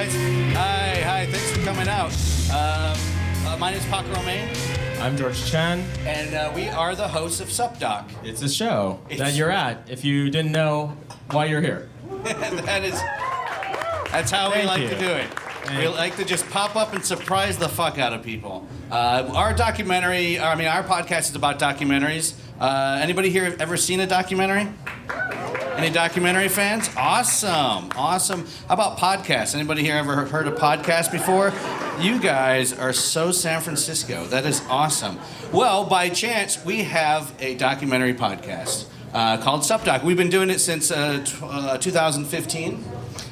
guys. Hi. Thanks for coming out. My name is Paco Romain. I'm George Chen. And we are the hosts of Sup Doc. It's a show that you're at, if you didn't know why you're here. That's how we like to do it. We like to just pop up and surprise the fuck out of people. Our podcast is about documentaries. Anybody here ever seen a documentary? Any documentary fans? Awesome. How about podcasts? Anybody here ever heard a podcast before? You guys are so San Francisco. That is awesome. Well, by chance, we have a documentary podcast called Sup Doc. We've been doing it since 2015.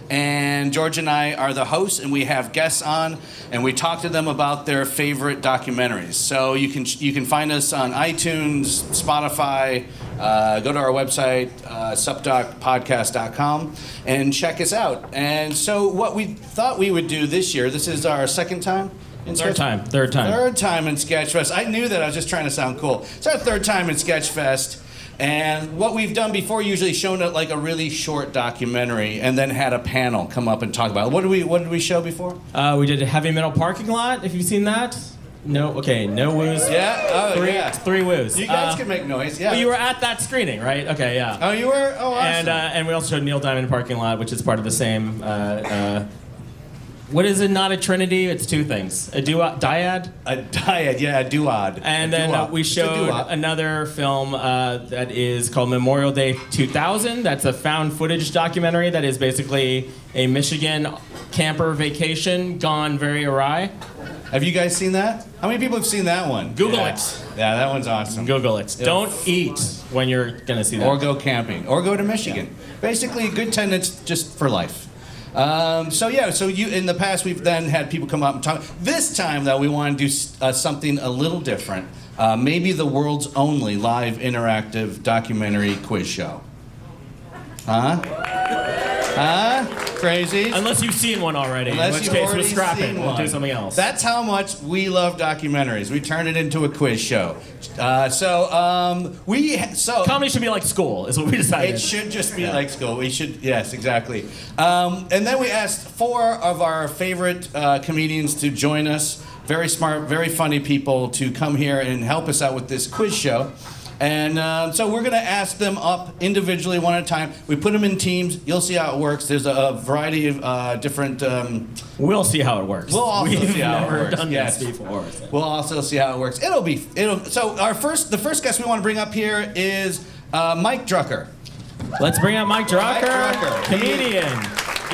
And George and I are the hosts, and we have guests on, and we talk to them about their favorite documentaries. So you can find us on iTunes, Spotify, go to our website, supdocpodcast.com, and check us out. And so what we thought we would do this year, this is our second time in Third time. Third time in Sketchfest. I knew that. I was just trying to sound cool. It's our third time in Sketchfest. And what we've done before, usually shown it like a really short documentary, and then had a panel come up and talk about it. What did we show before? We did a heavy metal parking lot. If you've seen that, no woos. Yeah, three woos. You guys can make noise. Yeah. Well, you were at that screening, right? Okay, yeah. Oh, you were. Oh, awesome. And we also showed Neil Diamond parking lot, which is part of the same. What is it? Not a trinity. It's two things. A dyad. A dyad. Yeah, a duad. And then we showed another film that is called Memorial Day 2000. That's a found footage documentary that is basically a Michigan camper vacation gone very awry. Have you guys seen that? How many people have seen that one? Google it. Yeah, that one's awesome. Google it. Don't eat when you're going to see that. Or go camping. Or go to Michigan. Yeah. Basically, good tenants just for life. So you in the past we've then had people come up and talk. This time though we want to do something a little different. Maybe the world's only live interactive documentary quiz show. Huh? Crazy? Unless you've seen one already. In which case we'll scrap it. We'll do something else. That's how much we love documentaries. We turned it into a quiz show. Comedy should be like school, is what we decided. It should just be like school. Yes, exactly. And then we asked 4 of our favorite comedians to join us. Very smart, very funny people to come here and help us out with this quiz show. And so we're going to ask them up individually, one at a time. We put them in teams. You'll see how it works. There's a variety of different... We'll see how it works. We'll also see how it works. We've never done this before. So. We'll also see how it works. So the first guest we want to bring up here is Mike Drucker. Let's bring up Mike Drucker. Mike Drucker. Comedian.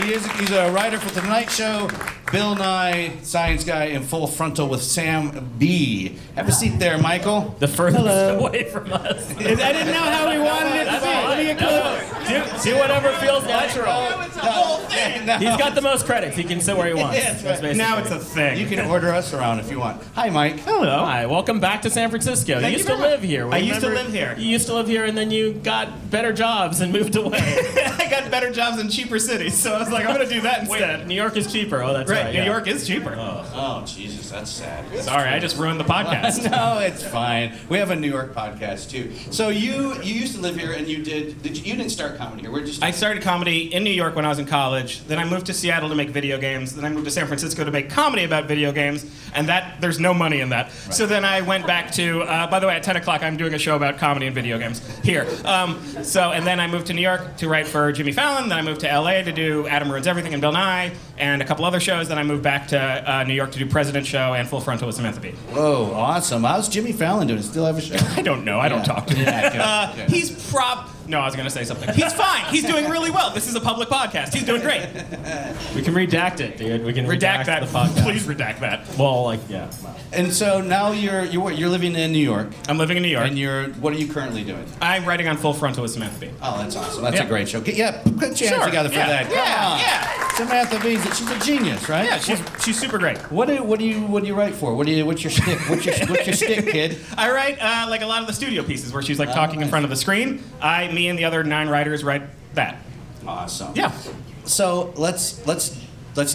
He's a writer for The Tonight Show, Bill Nye, Science Guy, and Full Frontal with Sam B. Have a seat there, Michael. The furthest away from us. I didn't know how we wanted it to be. Let me get close. Do whatever feels natural. It's a whole thing. He's got the most credits. He can sit where he wants. That's right. Now it's a thing. You can order us around if you want. Hi, Mike. Hello. Hi, welcome back to San Francisco. You used to live here. I used to live here. You used to live here, and then you got better jobs and moved away. I got better jobs in cheaper cities, so I was like, I'm going to do that instead. Wait, New York is cheaper. Oh, that's right. New York is cheaper. Oh, Jesus, that's sad. Sorry, I just ruined the podcast. No, it's fine. We have a New York podcast too. So you used to live here, and you didn't start comedy here. I started comedy in New York when I was in college. Then I moved to Seattle to make video games. Then I moved to San Francisco to make comedy about video games, and there's no money in that. Right. So then I went back to. By the way, at 10 o'clock, I'm doing a show about comedy and video games here. And then I moved to New York to write for Jimmy Fallon. Then I moved to LA to do Adam Ruins Everything and Bill Nye, and a couple other shows. Then I moved back to New York to do President's Show and Full Frontal with Samantha Bee. Whoa, awesome. How's Jimmy Fallon doing? Still have a show? I don't know. I don't talk to him. Yeah, good. No, I was going to say something. He's fine. He's doing really well. This is a public podcast. He's doing great. We can redact it, dude. We can redact that. The podcast. Please redact that. Well, And so now you're living in New York. I'm living in New York. And what are you currently doing? I'm writing on Full Frontal with Samantha Bee. Oh, that's awesome. That's a great show. Put your hands together for that. Yeah. Samantha Bee, she's a genius, right? Yeah, she's super great. What do you write for? What's your shtick? What's your shtick, kid? I write like a lot of the studio pieces where she's like talking in front of the screen. Me and the other 9 writers write that. Awesome. Yeah. So let's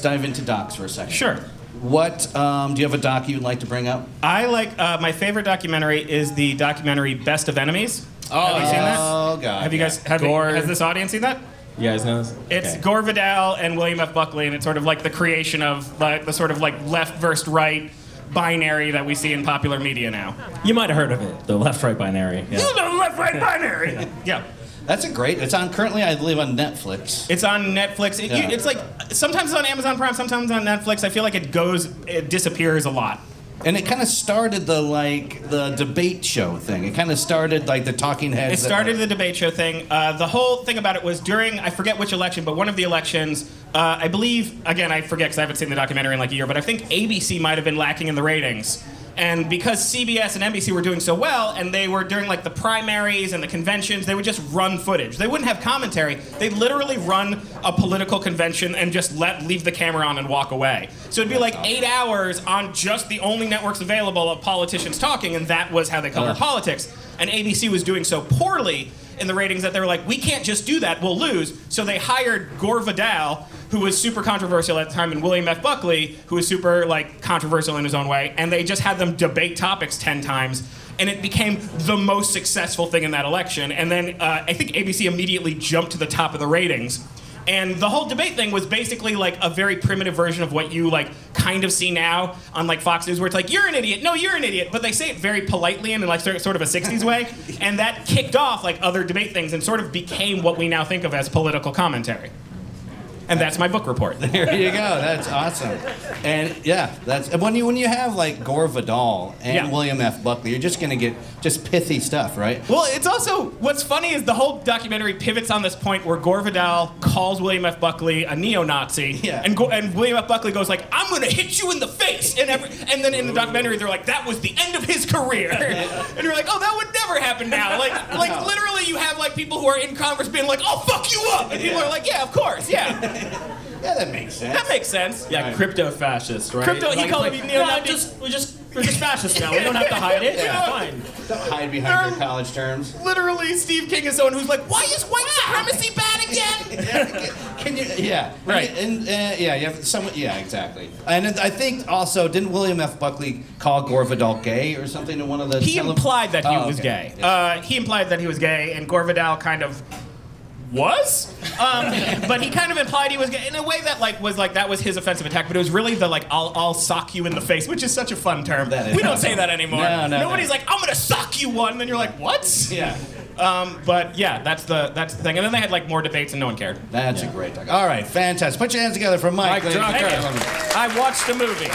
dive into docs for a second. Sure. What do you have a doc you'd like to bring up? I like my favorite documentary is the documentary Best of Enemies. Oh, have you seen that? Oh God. Have you guys? Has this audience seen that? You guys know this? It's Okay. Gore Vidal and William F. Buckley, and it's sort of like the creation of the sort of like left versus right binary that we see in popular media now. You might have heard of it, the left-right binary. Yeah. The left-right binary. Yeah. That's it's on currently, I believe, on Netflix. It's on Netflix. It's like sometimes it's on Amazon Prime, sometimes on Netflix. I feel like it disappears a lot. And it kind of started the debate show thing. It kind of started like the talking heads. It started the debate show thing. The whole thing about it was during, I forget which election, but one of the elections, I believe, again, I forget because I haven't seen the documentary in like a year, but I think ABC might have been lacking in the ratings. And because CBS and NBC were doing so well, and they were during like the primaries and the conventions, they would just run footage. They wouldn't have commentary. They'd literally run a political convention and just leave the camera on and walk away. So it'd be like 8 hours on just the only networks available of politicians talking, and that was how they covered politics. And ABC was doing so poorly in the ratings that they were like, we can't just do that, we'll lose. So they hired Gore Vidal, who was super controversial at the time, and William F. Buckley, who was super like controversial in his own way, and they just had them debate topics 10 times, and it became the most successful thing in that election. And then I think ABC immediately jumped to the top of the ratings. And the whole debate thing was basically like a very primitive version of what you like kind of see now on like Fox News, where it's like, you're an idiot, no, you're an idiot, but they say it very politely and in like sort of a 60s way, and that kicked off like other debate things and sort of became what we now think of as political commentary. And that's my book report. There you go. That's awesome. And yeah, that's when you have like Gore Vidal and William F. Buckley, you're just gonna get just pithy stuff, right? Well, it's also what's funny is the whole documentary pivots on this point where Gore Vidal calls William F. Buckley a neo-Nazi, and William F. Buckley goes like, "I'm gonna hit you in the face," and then in the documentary they're like, "That was the end of his career," and you're like, "Oh, that would never happen now." Like literally, you have like people who are in Congress being like, "I'll fuck you up," and people are like, "Yeah, of course, yeah." Yeah, that makes sense. That makes sense. Yeah, crypto-fascist, right? He called me neo-Nazi. We're just fascists now. We don't have to hide it. Yeah, fine. Don't hide behind your college terms. Literally, Steve King is someone who's like, "Why is white supremacy bad again?" Can you? Yeah. Right. And you have someone. Yeah, exactly. And I think also, didn't William F. Buckley call Gore Vidal gay or something in one of the? He implied that he was okay. gay. Yeah. He implied that he was gay, and Gore Vidal kind of was, but he kind of implied he was gay in a way that that was his offensive attack. But it was really the like I'll sock you in the face, which is such a fun term. We don't say that anymore. Nobody's like, I'm gonna sock you one, and then you're like, what? Yeah. But yeah, that's the thing. And then they had like more debates, and no one cared. That's a great talk. All right, fantastic. Put your hands together for Mike. Drucker. I watched the movie.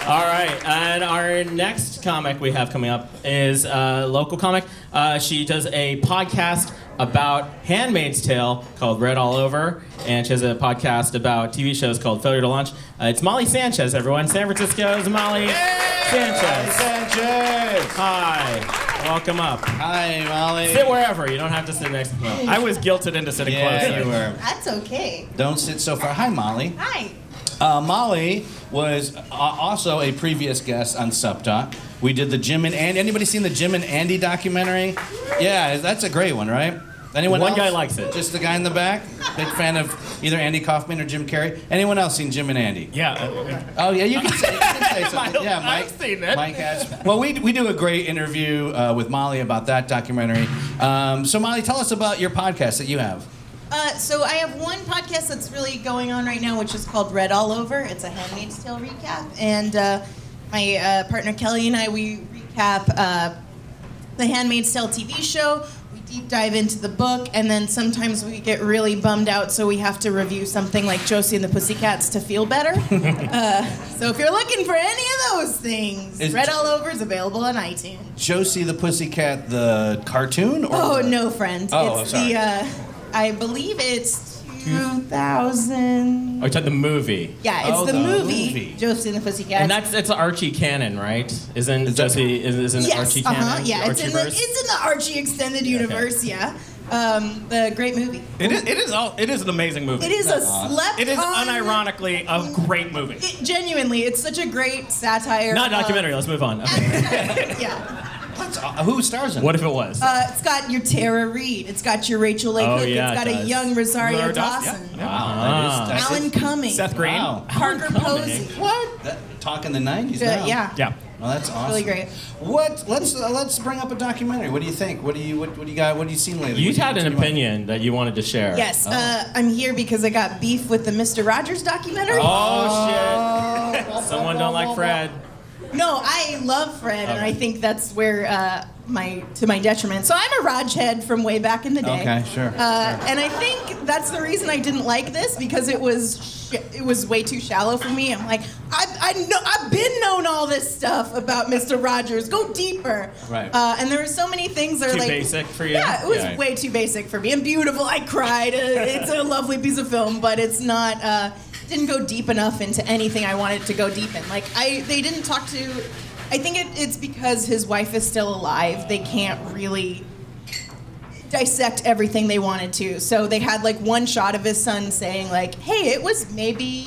All right, and our next comic we have coming up is a local comic. She does a podcast about Handmaid's Tale called Red All Over, and she has a podcast about TV shows called Failure to Launch. It's Molly Sanchez, everyone. San Francisco's Molly Sanchez. Sanchez. Hi, welcome up. Hi, Molly. Sit wherever. You don't have to sit next to me. I was guilted into sitting close. You were. That's okay. Don't sit so far. Hi, Molly. Hi. Molly was also a previous guest on Sup Doc. We did the Jim and Andy. Anybody seen the Jim and Andy documentary? Yeah, that's a great one, right? Anyone One else? guy likes it. Just the guy in the back? Big fan of either Andy Kaufman or Jim Carrey. Anyone else seen Jim and Andy? Yeah. Oh, yeah, you can say something. Yeah, Mike. I've seen it. Mike has. Well, we do a great interview with Molly about that documentary. So, Molly, tell us about your podcast that you have. So I have one podcast that's really going on right now, which is called Red All Over. It's a Handmaid's Tale recap, and my partner Kelly and I, we recap the Handmaid's Tale TV show. We deep dive into the book, and then sometimes we get really bummed out, so we have to review something like Josie and the Pussycats to feel better. So if you're looking for any of those things, Red All Over is available on iTunes. Josie the Pussycat, the cartoon? Or Oh, no, friend. Oh, it's sorry. I believe it's 2000. Oh, you talking the movie? Yeah, it's the movie, Josie and the Pussycats. And it's Archie canon, right? Isn't Josie isn't yes, Archie canon? Yeah, it's in the Archie extended universe. Okay. Yeah, the great movie. It is an amazing movie. It is a slept. It is on, unironically a great movie. Genuinely, it's such a great satire. Not documentary. Let's move on. Okay. Yeah. Who stars in it? What if it was? It's got your Tara Reid. It's got your Rachel Lake. Oh, yeah, it's got it a does. young Rosario Rosario Dawson. Yeah. Wow. Alan Cumming. Seth Green. Wow. Parker Posey. What? Talking the 90s now. Yeah. Yeah. Well, that's awesome. Really great. Let's bring up a documentary. What do you think? What do you got? What have you seen lately? You had an opinion that you wanted to share. Yes, I'm here because I got beef with the Mr. Rogers documentary. Oh shit! Someone don't like Fred. No, I love Fred, and I think that's where to my detriment. So I'm a Raj head from way back in the day. Okay, sure. And I think that's the reason I didn't like this, because it was way too shallow for me. I'm like, I've been known all this stuff about Mr. Rogers. Go deeper. Right. And there were so many things that are Too like basic for you? Yeah, it was Yeah. way too basic for me. And beautiful. I cried. It's a lovely piece of film, but it's not. Didn't go deep enough into anything I wanted to go deep in. Like they didn't talk to. I think it's because his wife is still alive. They can't really dissect everything they wanted to. So they had like one shot of his son saying like, "Hey, it was maybe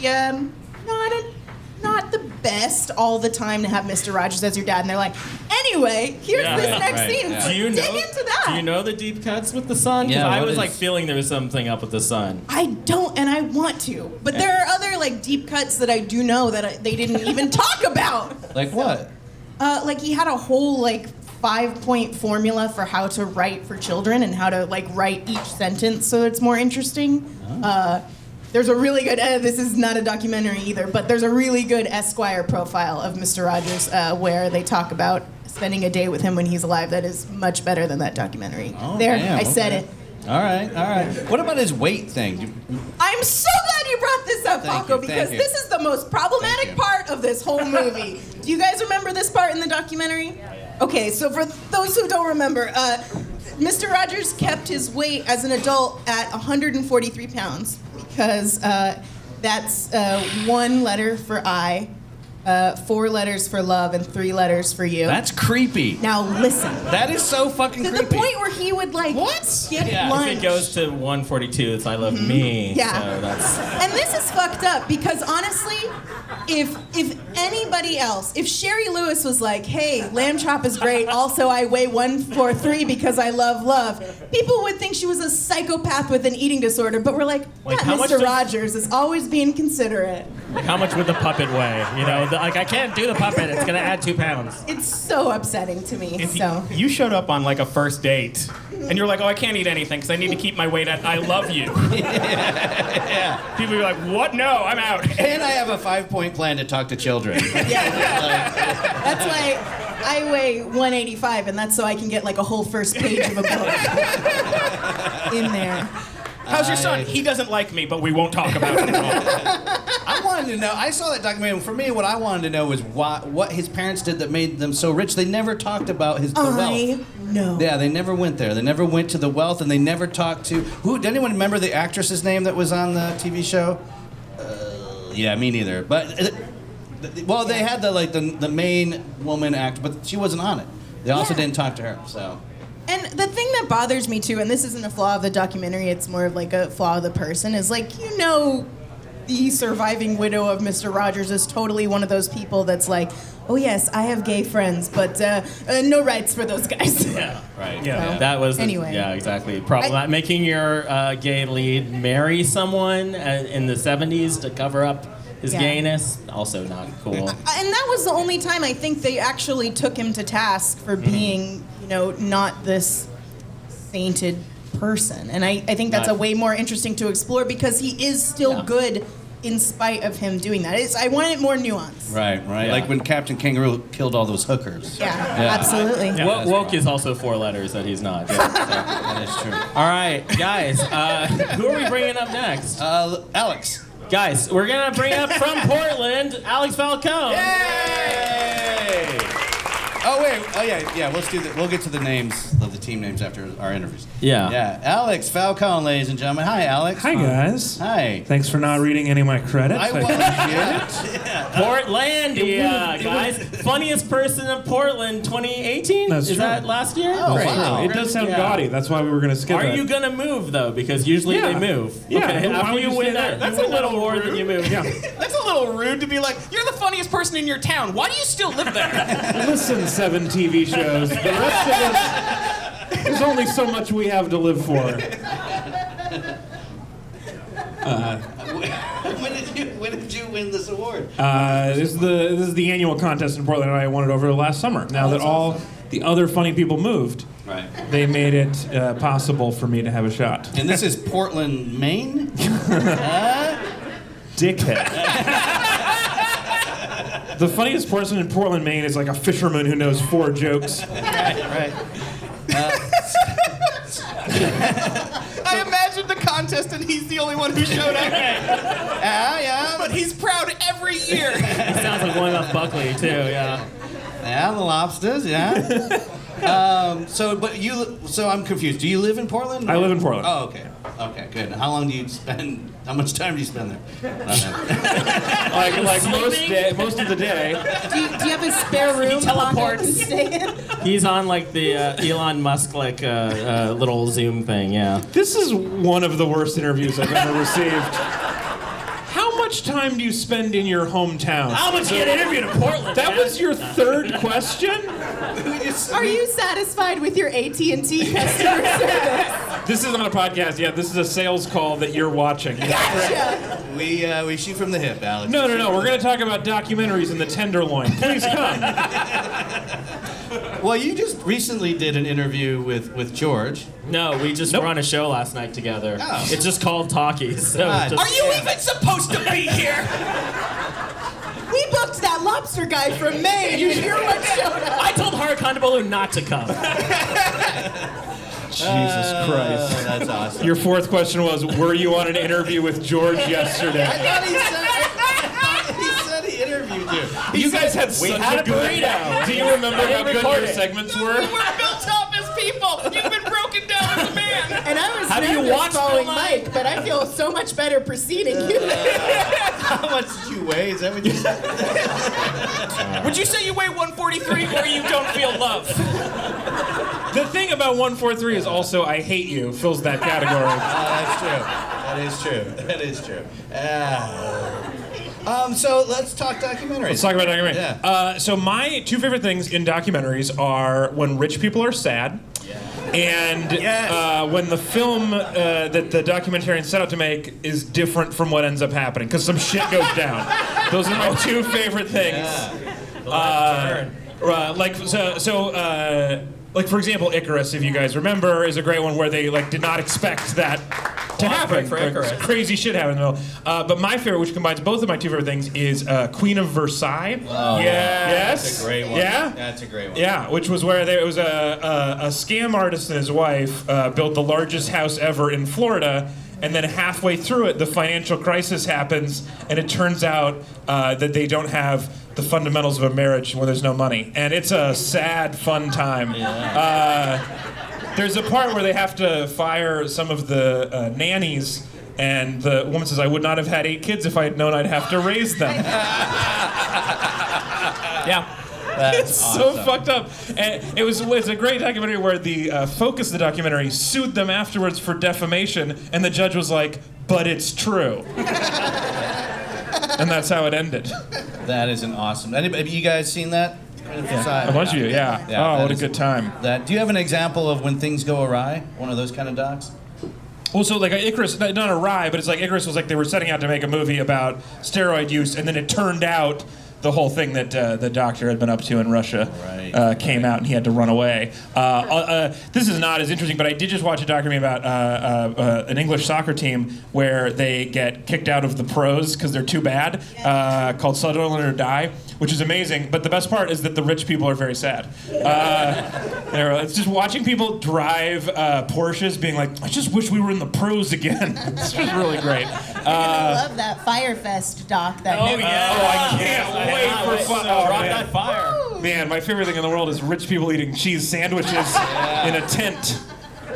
not the best all the time to have Mr. Rogers as your dad." And they're like, "Anyway, here's this next scene." Yeah. So Do you dig know? into that. Do you know the deep cuts with the son? 'Cause Yeah, I what was is- like feeling there was something up with the son. I don't, and I want to, but there are other like deep cuts that I do know that they didn't even talk about. Like what? Like he had a whole like 5-point formula for how to write for children and how to like write each sentence so it's more interesting. There's a really good. This is not a documentary either, but there's a really good Esquire profile of Mr. Rogers where they talk about spending a day with him when he's alive. That is much better than that documentary. Oh, there, damn, I said okay. it. All right. What about his weight thing? I'm so glad you brought this up, Thank Falco, you, thank because you. this is the most problematic Thank you. part of this whole movie. Do you guys remember this part in the documentary? Okay, so for those who don't remember, Mr. Rogers kept his weight as an adult at 143 pounds because that's 1 letter for I, 4 letters for love, and 3 letters for you. That's creepy. Now listen. That is so fucking To creepy. the point where he would like skip Yeah, lunch. if it goes to 142, it's I love me. Yeah. So that's. And this is fucked up because honestly, if anybody else, if Sherry Lewis was like, "Hey, lamb chop is great. Also, I weigh 143 because I love love," people would think she was a psychopath with an eating disorder. But we're like, Like, yeah, how much Mr. does- Rogers is always being considerate. Like, how much would the puppet weigh? You know, like I can't do the puppet. It's gonna add 2 pounds. It's so upsetting to me. If So you showed up on like a first date and you're like, "Oh, I can't eat anything because I need to keep my weight at I love you." Yeah. People would be like, "What? No, I'm out." And I have a 5-point plan to talk to children. that's why I weigh 185, and that's so I can get like a whole first page of a book in there. How's your son? He doesn't like me, but we won't talk about it at all. I wanted to know. I saw that documentary. For me, what I wanted to know was what his parents did that made them so rich. They never talked about the wealth. I know. Yeah, they never went there. They never went to the wealth, and they never talked to who. Did anyone remember the actress's name that was on the TV show? Yeah, me neither. But well, they had the main woman act, but she wasn't on it. They also Yeah. didn't talk to her. So. And the thing that bothers me too, and this isn't a flaw of the documentary, it's more of like a flaw of the person, is like, the surviving widow of Mr. Rogers is totally one of those people that's like, "Oh yes, I have gay friends, but no rights for those guys." Yeah. Right. Yeah. That was Anyway. yeah, exactly. Problem making your gay lead marry someone in the 70s to cover up his Yeah. gayness, also not cool. And that was the only time I think they actually took him to task for being, not this sainted person. And I think that's a way more interesting to explore because he is still good in spite of him doing that. I wanted more nuance. Right. Yeah. Like when Captain Kangaroo killed all those hookers. Yeah, absolutely. Woke is also 4 letters that he's not. Yeah. That is true. All right, guys, who are we bringing up next? Alex. Guys, we're gonna bring up from Portland, Alex Falcone. Yay! Oh wait. Oh yeah. Let's do that. We'll get to the names of the team names after our interviews. Yeah. Yeah. Alex Falcone, ladies and gentlemen. Hi, Alex. Hi, guys. Hi. Thanks for not reading any of my credits. I appreciate it. Portlandia, guys. Funniest person of Portland 2018? That's Is true. that last year? Oh, Great. wow. It does sound Yeah. gaudy. That's why we were going to skip Are it. you gonna move though? Because usually Yeah. they move. Yeah. Okay, Why after would you you win say that, that? that's a little award that you move. Yeah. That's a little rude to be like, "You're the funniest person in your town. Why do you still live there?" Listen, 7 TV shows. The rest of us, there's only so much we have to live for. When did you win this award? This is the annual contest in Portland, and I won it over the last summer. Now that all the other funny people moved, Right. they made it possible for me to have a shot. And this is Portland, Maine? Dickhead. The funniest person in Portland, Maine is like a fisherman who knows 4 jokes. Right. I imagined the contest and he's the only one who showed up. Yeah. But he's proud every year. He sounds like one off Buckley too. Yeah. Yeah, the lobsters, yeah. So I'm confused. Do you live in Portland? I live in Portland. Oh, okay. Okay, good. How long do you spend, how much time do you spend there? Like most of the day. Do you have a spare room? teleports. pocket to stay in? He's on like the Elon Musk little Zoom thing. Yeah. This is one of the worst interviews I've ever received. How much time do you spend in your hometown? How much get interviewed in Portland? That was your third question? Are you satisfied with your AT&T customer service? This isn't a podcast yet. This is a sales call that you're watching. Gotcha. We shoot from the hip, Alex. No. We're going to talk about documentaries in the Tenderloin. Please come. Well, you just recently did an interview with George. No, we just were on a show last night together. Oh. It's just called Talkies. So God. just- Are you even supposed to be here? We booked that lobster guy from Maine, and you're what showed up. I told Harakandabalu not to come. Jesus Christ. Oh, that's awesome. Your fourth question was, were you on an interview with George yesterday? I thought he said he interviewed you. You guys had such had a a good... burrito. Do you remember how good record your it. segments were? We're built up as people. You've been broken down as a man. And I was Have you nervous watched following the Mike, but I feel so much better preceding you. How much did you weigh? Is that what you said? Would you say you weigh 143 or you don't feel love? The thing about 143 is also I hate you fills that category. That's true. That is true. So let's talk documentaries. Let's talk about documentaries. Yeah. So my 2 favorite things in documentaries are when rich people are sad, and when the film that the documentarian set out to make is different from what ends up happening, because some shit goes down. Those are my 2 favorite things. Like for example, Icarus, if you guys remember, is a great one where they did not expect that to happen. for Icarus. Crazy shit happened in the middle. But my favorite, which combines both of my 2 favorite things, is Queen of Versailles. Oh, Yes. That's a great one. Yeah. That's a great one. Yeah, which was where it was a scam artist and his wife built the largest house ever in Florida. And then halfway through it, the financial crisis happens, and it turns out that they don't have the fundamentals of a marriage when there's no money. And it's a sad, fun time. Yeah. There's a part where they have to fire some of the nannies, and the woman says, "I would not have had 8 kids if I had known I'd have to raise them." Yeah. That's It's awesome. so fucked up. And it's a great documentary where the focus of the documentary sued them afterwards for defamation, and the judge was like, "But it's true." And that's how it ended. That is an awesome. Have you guys seen that? A bunch of you, yeah. Yeah, Oh, that what a is- good time. Do you have an example of when things go awry? One of those kind of docs? Well, so like Icarus, not awry, but it's like Icarus was like they were setting out to make a movie about steroid use, and then it turned out the whole thing that the doctor had been up to in Russia came out, and he had to run away. This is not as interesting, but I did just watch a documentary about an English soccer team where they get kicked out of the pros because they're too bad, called Sutherland or Die, which is amazing. But the best part is that the rich people are very sad. It's just watching people drive Porsches being like, I just wish we were in the pros again. It's just really great. I love that Firefest doc. That Oh, yeah. Oh, I can't wait for fun. Oh, Drop man. that fire. Man, my favorite thing in the world is rich people eating cheese sandwiches in a tent.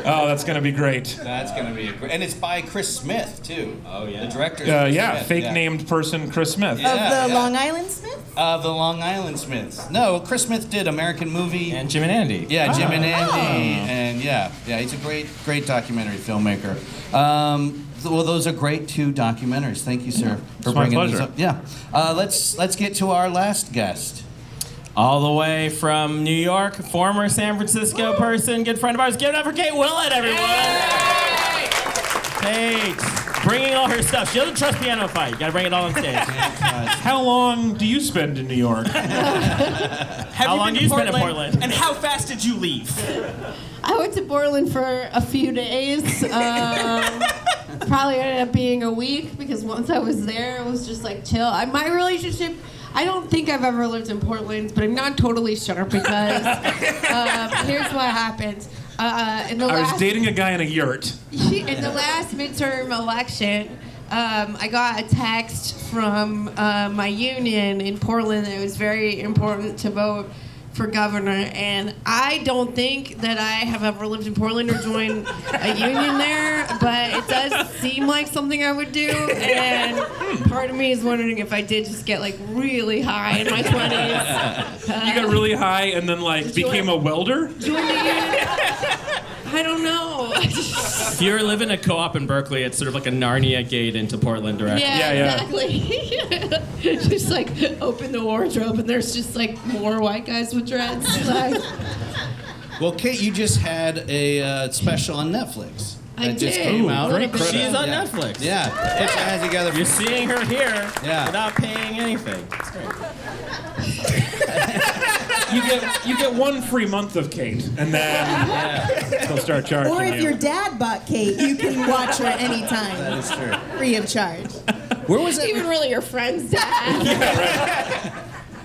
Oh, that's gonna be great. That's going to be a great. And it's by Chris Smith, too. Oh, yeah. The director. Yeah, fake named person Chris Smith. Yeah. Of the yeah. Long Island Smith? The Long Island Smiths. No, Chris Smith did American Movie. And Jim and Andy. Yeah, Jim and Andy. And yeah, he's a great documentary filmmaker. Well, those are great 2 documentaries. Thank you, sir, for It's my bringing these pleasure. up. Yeah. Let's get to our last guest. All the way from New York, former San Francisco person, good friend of ours. Give it up for Kate Willett, everyone. Kate. bringing all her stuff. She doesn't trust piano fight. You gotta bring it all on stage. How long do you spend in New York? How long do you spend in Portland? And how fast did you leave? I went to Portland for a few days. Probably ended up being a week because once I was there, it was just like chill. My relationship, I don't think I've ever lived in Portland, but I'm not totally sure because here's what happened. I was dating a guy in a yurt. In the last midterm election, I got a text from my union in Portland that it was very important to vote for governor, and I don't think that I have ever lived in Portland or joined a union there, but it does seem like something I would do, and part of me is wondering if I did just get like really high in my 20s. You got really high and then like became a welder? Joined the union? I don't know. If you live in a co-op in Berkeley, it's sort of like a Narnia gate into Portland directly. Yeah, exactly. Just like open the wardrobe and there's just like more white guys with dreads. Like, Well, Kate, you just had a special on Netflix. I That just did. came out. Great credit. She's on Yeah. Netflix. Yeah. Put your hands together. You're seeing her here Yeah. without paying anything. It's great. You get one free month of Kate, and then they'll start charging Or if you. your dad bought Kate, you can watch her anytime, That is true. free of charge. Where was that? even really your friend's dad.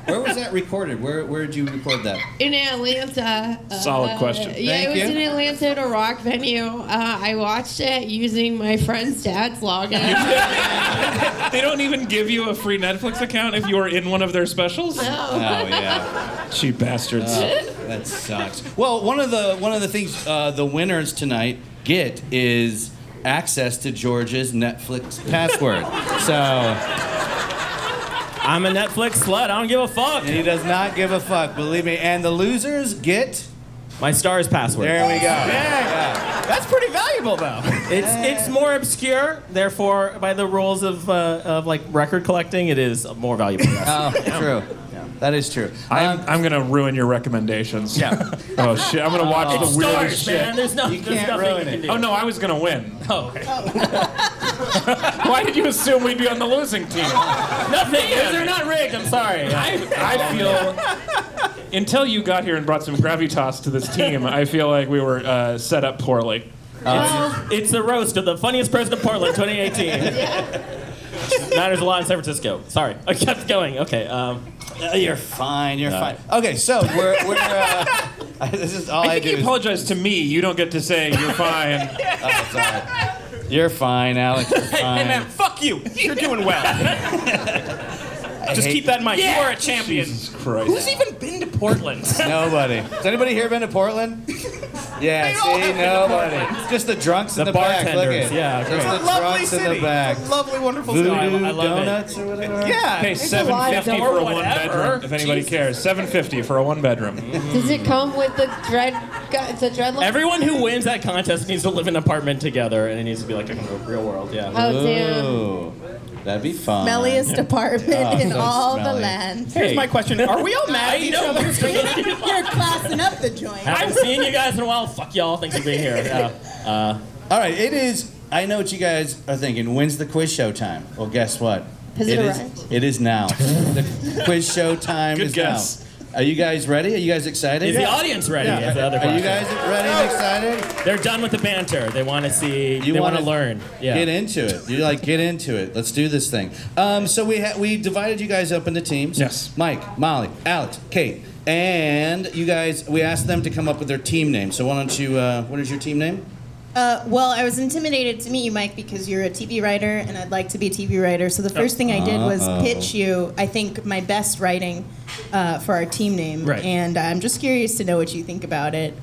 Where was that recorded? Where did you record that? In Atlanta. Solid question. Yeah, Thank it was you. in Atlanta at a rock venue. I watched it using my friend's dad's login. They don't even give you a free Netflix account if you are in one of their specials? Oh yeah. Cheap bastards. That sucks. Well, one of the things the winners tonight get is access to George's Netflix password. So I'm a Netflix slut. I don't give a fuck. he does not give a fuck, believe me. And the losers get. My Star's password. There we go. Yeah. That's pretty valuable, though. It's more obscure, therefore, by the rules of like record collecting, it is more valuable. Oh, true. That is true. I'm gonna ruin your recommendations. Yeah. Oh shit! I'm gonna watch It's the weirdest Stars, shit. man. There's nothing can't you ruin can it. do. Oh no, I was gonna win. Oh, okay. Why did you assume we'd be on the losing team? Nothing. They're not rigged. I'm sorry. I feel until you got here and brought some gravitas to this team, I feel like we were set up poorly. It's the roast of the funniest person in Portland, 2018. Matters a lot in San Francisco. Sorry, I kept going. Okay. You're fine. You're fine. Okay, so we're this is all I I think do. you is- apologize to me. You don't get to say you're fine. Oh, sorry. You're fine, Alex. You're fine. Hey, man, fuck you. You're doing well. Just keep that in mind. You are a champion. Jesus Christ. Who's even been to Portland? Nobody. Has anybody here been to Portland? Yeah, all have see, been to nobody. Portland. It's just the drunks in The the back. Look bartenders, at it. yeah, Just great. the Lovely drunks in city. the back. Lovely, wonderful Voodoo city. I love it. donuts or whatever. Yeah. Hey, a lot of $750 for a whatever. one-bedroom. If anybody cares, $750 for a one-bedroom. Does it come with the dreadlocks? Everyone who wins that contest needs to live in an apartment together, and it needs to be like a real world. Yeah. Oh, damn. Ooh, that'd be fun. Smelliest apartment in so all the smelly. land. Here's my question. Are we all mad at each other? You're classing up the joint. Haven't seen you guys in a while. Fuck y'all. Thanks for being here. Yeah. All right, it is. I know what you guys are thinking. When's the quiz show time? Well, guess what? Has it is. arrived? It is now. The quiz show time Good is guess. now. Are you guys ready? Are you guys excited? Is the audience ready? Is the other Are you question. guys ready and excited? They're done with the banter. They want to see. You they want to wanna learn. Yeah. Get into it. You're like, get into it. Let's do this thing. So we divided you guys up into teams. Yes. Mike, Molly, Alex, Kate, and you guys. We asked them to come up with their team name. So why don't you? What is your team name? Well, I was intimidated to meet you, Mike, because you're a TV writer, and I'd like to be a TV writer. So the first thing I did was pitch you, I think, my best writing for our team name. Right. And I'm just curious to know what you think about it.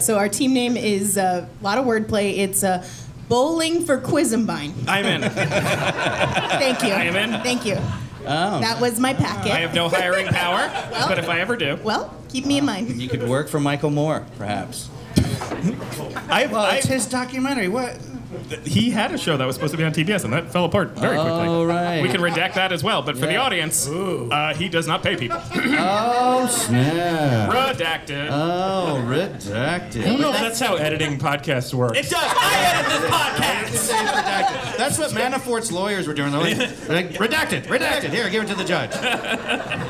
So our team name is a lot of wordplay. It's Bowling for Quizumbine. I'm in. Thank you. I am in. Thank you. Oh. That was my packet. I have no hiring power, but if I ever do. Well, keep me in mind. You could work for Michael Moore, perhaps. Well, it's his documentary. What? he had a show that was supposed to be on TBS, and that fell apart very quickly. Oh, right. We can redact that as well, but for the audience, he does not pay people. Oh, snap. Redacted. Oh, redacted. I don't know if that's how editing podcasts work. It does. I edit this podcast. That's what Manafort's lawyers were doing. They're like, redacted. Here, give it to the judge.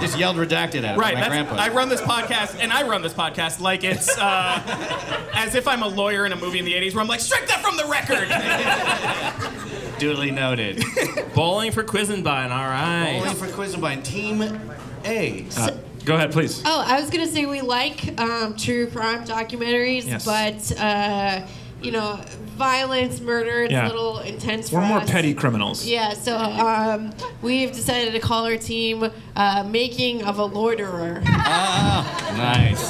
Just yelled redacted at him. Right. My grandpa. I run this podcast like it's as if I'm a lawyer in a movie in the 80s where I'm like, strike that from the record. Duly noted. Bowling for Quizenbein, all right. Bowling for Quizenbein, Team A. Go ahead, please. Oh, I was gonna say we like true crime documentaries, Yes. but violence, murder, it's Yeah. a little intense for We're more us. petty criminals. Yeah, so we've decided to call our team Making of a Loiterer. Nice.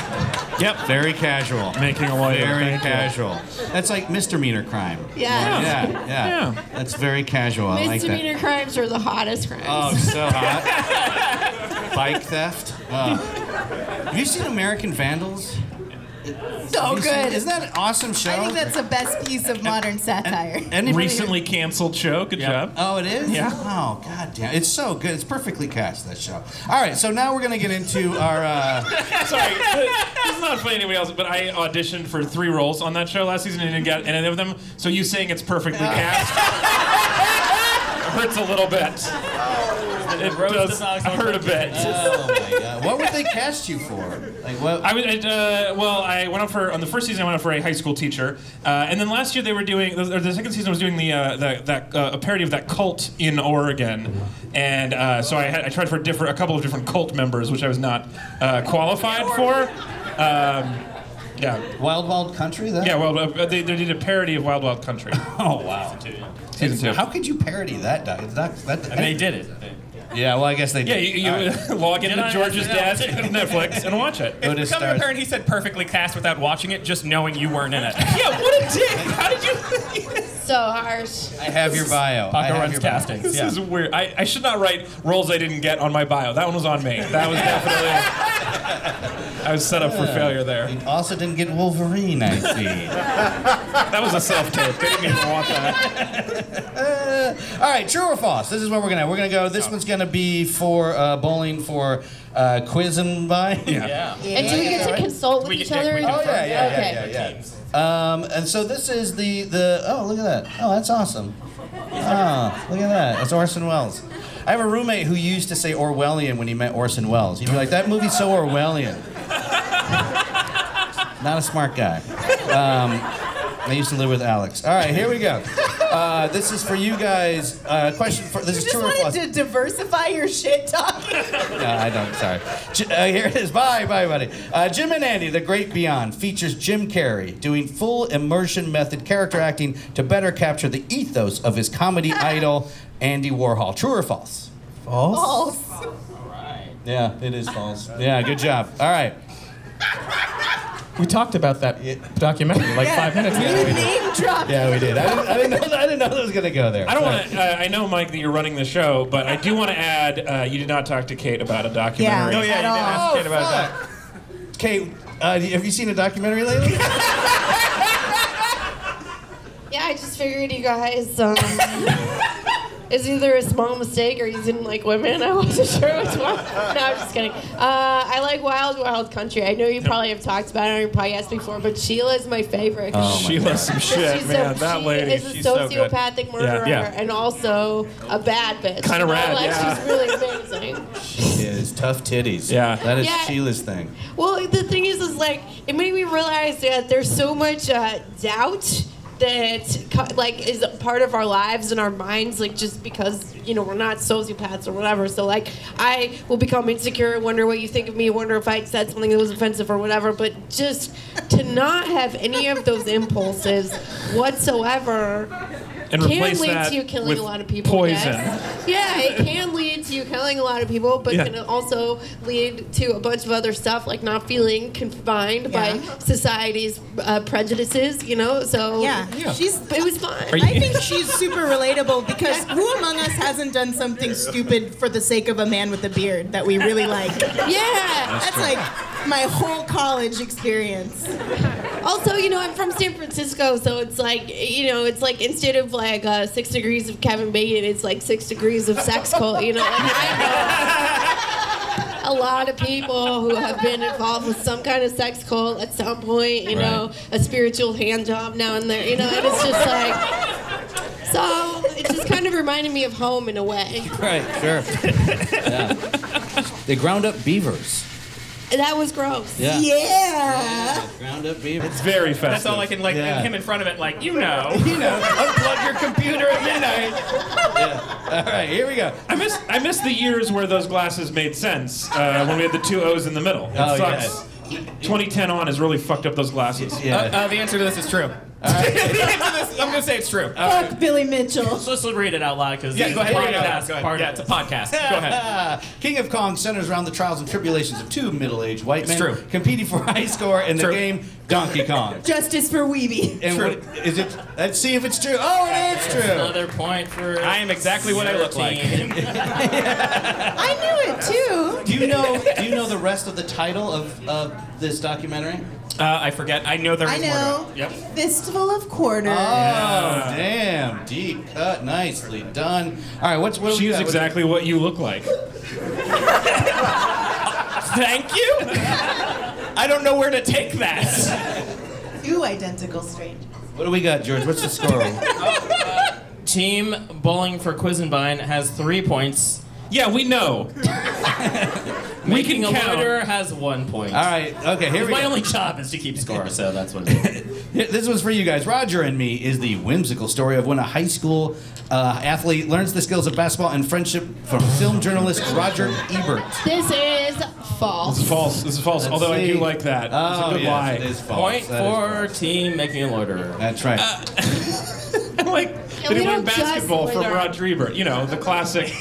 Yep, very casual. Making a lawyer. Very Thank you. casual. That's like misdemeanor crime. Yeah. Yeah. That's very casual. I like that. Misdemeanor crimes are the hottest crimes. Oh, so hot. Bike theft. Have you seen American Vandals? So good. Isn't that an awesome show? I think that's the best piece of modern satire. Anybody- Recently canceled show. Good job. Oh, it is? Yeah. Oh, god damn. It's so good. It's perfectly cast, that show. All right, so now we're going to get into our... Sorry, it's not funny anybody else, but I auditioned for 3 roles on that show last season and didn't get any of them. So you saying it's perfectly cast hurts a little bit. It does hurt a bit. Oh, my God. What would they cast you for? Like, what? I went up on the first season. I went up for a high school teacher, and then last year they were doing, or the second season was doing a parody of that cult in Oregon, and so I tried for a couple of different cult members, which I was not qualified for. Yeah. Wild Wild Country, then? Yeah, well, they did a parody of Wild Wild Country. Oh, wow. Season 2. How could you parody that, Doc? And they did it. Yeah, well, I guess they Yeah, did. you log into George's desk on Netflix and watch it. Go to It's becoming Stars. apparent he said perfectly cast without watching it, just knowing you weren't in it. Yeah, what a dick! How did you... So harsh. I have your bio. I Paco have runs your bio. castings. This Yeah. is weird. I should not write roles I didn't get on my bio. That one was on me. That was definitely... I was set up for failure there. You also didn't get Wolverine, I see. That was a self-tape. They didn't even want that. All right, true or false? This is what we're gonna. We're gonna go. This one's gonna be for bowling for Quizenbein. Yeah. And do we get to consult with We each get- other? we can- Oh yeah. Okay. And so this is the oh, look at that. Oh, that's awesome. Oh, look at that. It's Orson Welles. I have a roommate who used to say Orwellian when he meant Orson Welles. He'd be like, that movie's so Orwellian. Not a smart guy. I used to live with Alex. All right, here we go. This is for you guys. Question for this You is just true or false. wanted to diversify your shit talking. No, I don't. Sorry. Here it is. Bye, buddy. Jim and Andy, The Great Beyond, features Jim Carrey doing full immersion method character acting to better capture the ethos of his comedy idol, Andy Warhol. True or false? False. Yeah, it is false. Yeah, good job. All right. We talked about that documentary like 5 minutes ago. You name dropped. Yeah, we did. I didn't know that was gonna go there. I don't want to. I know, Mike, that you're running the show, but I do want to add. You did not talk to Kate about a documentary. Yeah. Oh, yeah, you did ask Kate about that. Kate, have you seen a documentary lately? Yeah, I just figured you guys, it's either a small mistake or you didn't like women. I wasn't sure which one. No, I'm just kidding. I like Wild Wild Country. I know you probably have talked about it on your podcast before, but Sheila's my favorite. Sheila's some shit, She's man. she that lady, is a she's so good. sociopathic murderer Yeah. and also a bad bitch. Kinda You know, rad, like, yeah. she's really amazing. She is tough titties. Yeah. That is Yeah. Sheila's thing. Well, the thing is like, it made me realize that there's so much doubt that like is a part of our lives and our minds, like just because we're not sociopaths or whatever. So like I will become insecure, wonder what you think of me, wonder if I said something that was offensive or whatever. But just to not have any of those impulses whatsoever And can replace lead that to you killing with a lot of people. poison. Yes. Yeah, it can lead to you killing a lot of people, but Yeah. can also lead to a bunch of other stuff, like not feeling confined by society's prejudices, So Yeah. it was fun. I think she's super relatable because who among us hasn't done something stupid for the sake of a man with a beard that we really like? Yeah. That's like my whole college experience. Also, you know, I'm from San Francisco, so it's like, you know, it's like instead of like 6 degrees of Kevin Bacon, it's like 6 degrees of sex cult. You know, like, I know a lot of people who have been involved with some kind of sex cult at some point. You know, a spiritual hand job now and there. You know, and it's just like. So it just kind of reminded me of home in a way. Right, sure. Yeah. They ground up beavers. That was gross. Yeah. Ground up beavers. It's very festive. That's all I can like. Yeah. And him in front of it, like unplug Unplug your computer at midnight. Yeah. All right, here we go. I miss the years where those glasses made sense when we had the 2 O's in the middle. It sucks. 2010 on has really fucked up those glasses. Yeah. The answer to this is true. The answer to this, I'm gonna say it's true. Fuck Billy Mitchell. Let's read it out loud because Yeah, go ahead. Read it out. Go ahead. Yeah, It's a podcast. Go ahead. King of Kong centers around the trials and tribulations of 2 middle-aged white men true. competing for high score in the True. game Donkey Kong. Justice for Weeby. And True. what is it? Let's see if it's true. Oh, it is true. Another point for. I am exactly what I look like. I knew it too. Do you know the rest of the title of this documentary? I forget. I know there I is know. more to it. Yep. Fistful of Quarters. Oh, damn. Deep cut. Nicely done. All right, what do we She's got? exactly what you look like. Thank you. I don't know where to take that. 2 identical strangers. What do we got, George? What's the score? Team Bowling for Quisenbine has 3 points. Yeah, we know. Making can a count. Loiter has 1 point. All right. Okay, here we My go. only job is to keep score, so that's what it is. Yeah, this one's for you guys. Roger and Me is the whimsical story of when a high school athlete learns the skills of basketball and friendship from film journalist Roger Ebert. This is false. It's false. This is false. Let's Although I see. do like that. It's Oh, a good yes, lie. it is false. Point That is for Team Making a Loiter. That's right. Like, And did we he learn don't just basketball from litter. Roger Ebert? You know, the classic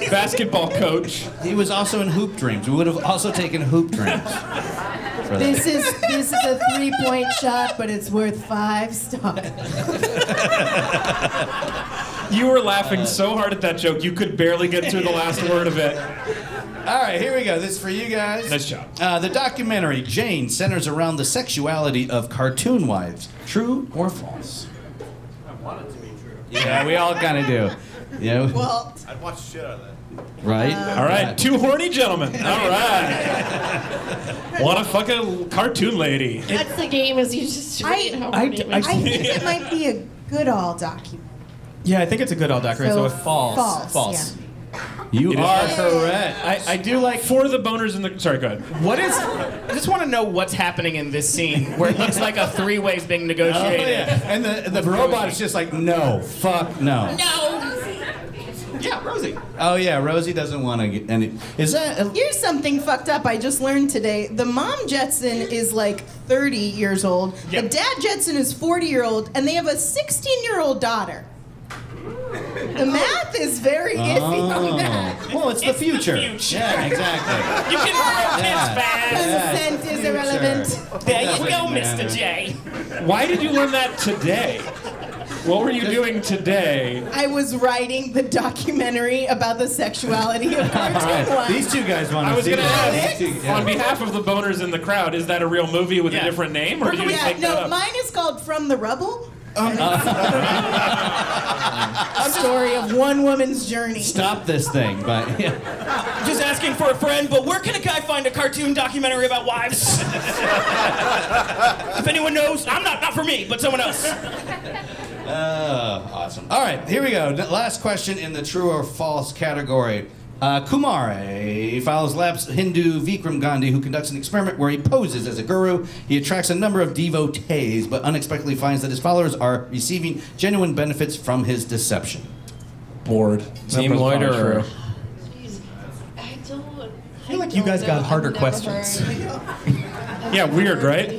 basketball coach. He was also in Hoop Dreams. We would have also taken Hoop Dreams. For that. This is a 3-point shot, but it's worth 5 stars. You were laughing so hard at that joke, you could barely get through the last word of it. All right, here we go. This is for you guys. Nice job. The documentary Jane centers around the sexuality of cartoon wives. True or false? I want it to be true. Yeah, we all kind of do. Yeah. Well, I'd watch the shit out of that. Right. All right, 2 horny gentlemen. All right. Want to fuck a cartoon lady? That's the game. Is you just read how I many d- it I is. I think it might be a Goodall document. Yeah, I think it's a good all documentary. So, false. False. You It is are false. correct. I do like. For the boners in the... Sorry, go ahead. What is? I just want to know what's happening in this scene where it looks like a 3-way's being Oh, negotiated. yeah. And the robot is just like, no, fuck no. No. Yeah, Rosie. Oh, yeah, Rosie doesn't want to get any. Is that. Here's something fucked up I just learned today. The mom Jetson is like 30 years old. Yep. The dad Jetson is 40-year-old, and they have a 16-year-old daughter. The math is very iffy on that. Well, it's the future. future. Yeah, exactly. You can grow kids fast. Consent is irrelevant. There you go, Doesn't Mr. matter. J. Why did you learn that today? What were you doing today? I was writing the documentary about the sexuality of cartoon All right. wives. These 2 guys want to I was see going to that. ask, These two- yeah. on behalf of the boners in the crowd, is that a real movie with Yeah. a different name, or did you just Yeah, make that no, up? mine is called From the Rubble. A story of one woman's journey. Stop this thing, but yeah. Just asking for a friend, but where can a guy find a cartoon documentary about wives? If anyone knows, not for me, but someone else. Awesome. All right, here we go. Last question in the true or false category. Kumare follows Lap's Hindu Vikram Gandhi, who conducts an experiment where he poses as a guru. He attracts a number of devotees, but unexpectedly finds that his followers are receiving genuine benefits from his deception. Bored. Team That was probably Loiterer. true. I don't. I feel like you guys got harder questions. Yeah, weird, right?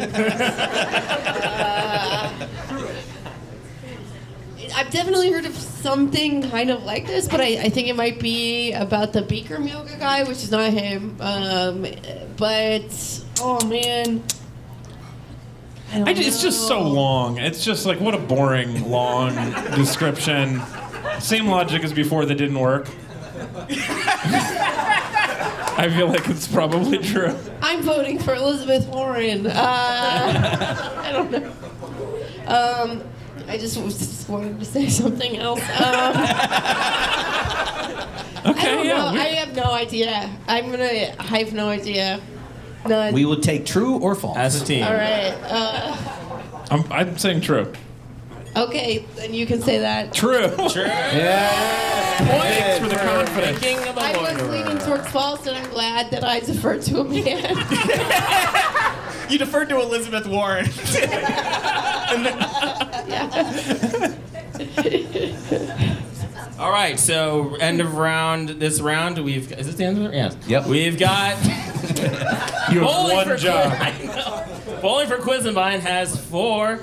I've definitely heard of something kind of like this, but I think it might be about the Bikram yoga guy, which is not him. But oh man, I don't It's just so know. long. It's just like, what a boring, long description. Same logic as before that didn't work. I feel like it's probably true. I'm voting for Elizabeth Warren. I don't know. I just wanted to say something else. Okay, I don't know. I have no idea. I have no idea. None. We will take true or false. As a team. All right. I'm saying true. Okay, then you can say that. True. Sure. Thanks for the confidence. Making of a I was loiterer. leaning towards false, and I'm glad that I deferred to a man. You deferred to Elizabeth Warren. All right, so end of round. This round, is this the end of it? Yes. Yep. We've got. You have Bowling one for job. I know. Bowling for Quizenbein has 4.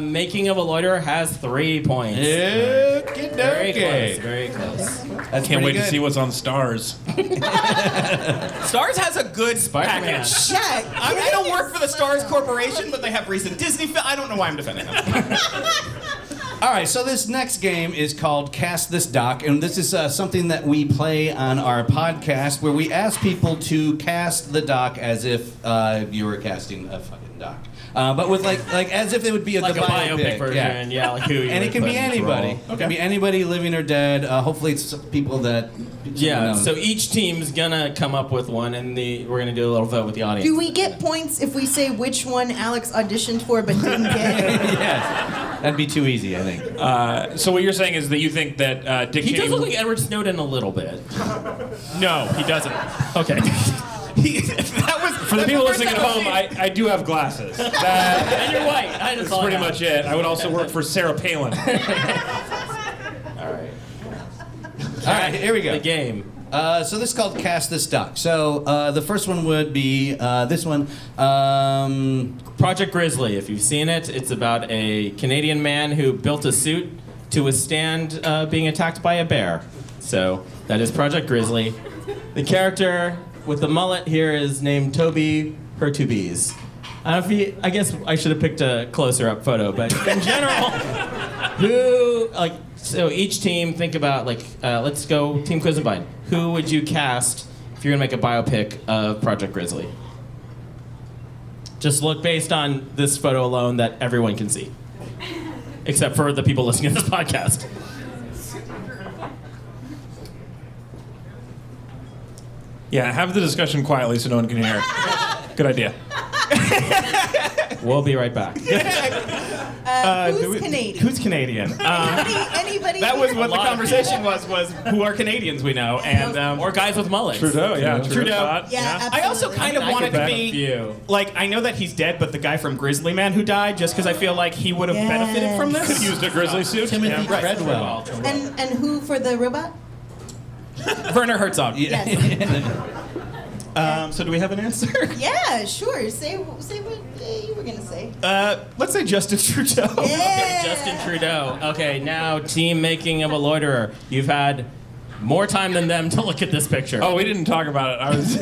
Making of a Loiterer has 3 points. Very close. Very close. That's Can't wait pretty to see what's on Stars. Stars has a good Spider-Man. package. Yeah. I don't work for the Stars Corporation, but they have recent Disney films. I don't know why I'm defending them. All right, so this next game is called Cast This Doc, and this is something that we play on our podcast where we ask people to cast the doc as if you were casting a fucking doc. But with like as if it would be Like the a biopic version, yeah, like who you And would it can put be in this anybody. role. It can be anybody, living or dead. Hopefully it's people that... Yeah, know. so each team's gonna come up with one, and we're gonna do a little vote with the audience. Do we get points if we say which one Alex auditioned for but didn't get? Yes. That'd be too easy, I think. So what you're saying is that you think that Dick He Cheney... does look like Edward Snowden a little bit. No, he doesn't. Okay. That was For the people listening at home, I do have glasses. That And you're white. is pretty much it. I would also work for Sarah Palin. All right, here we go. The game. So this is called Cast This Doc. So the first one would be this one. Project Grizzly. If you've seen it, it's about a Canadian man who built a suit to withstand being attacked by a bear. So that is Project Grizzly. The character with the mullet here is named Toby Pertubes. I guess I should have picked a closer up photo, but in general, so each team think about let's go Team Quizenbein. Who would you cast if you're gonna make a biopic of Project Grizzly? Just look based on this photo alone that everyone can see, except for the people listening to this podcast. Yeah, have the discussion quietly so no one can hear. Good idea. We'll be right back. Who's Canadian? Who's Canadian? Anybody? That was what the lot of conversation was who are Canadians we know, and Or guys with mullets. Trudeau, yeah. Trudeau. Yeah, I also absolutely. kind of I wanted could to back a be few. like, I know that he's dead, but the guy from Grizzly Man who died, just because I feel like he would have benefited from Could this. used a grizzly suit. Timothy Yeah. Treadwell. And who for the robot? Werner Herzog. Yes. So do we have an answer? Yeah, sure. Say what you were gonna say. Let's say Justin Trudeau. Yeah. Justin Trudeau. Okay, now team making of a loiterer. You've had more time than them to look at this picture. Oh, we didn't talk about it. I was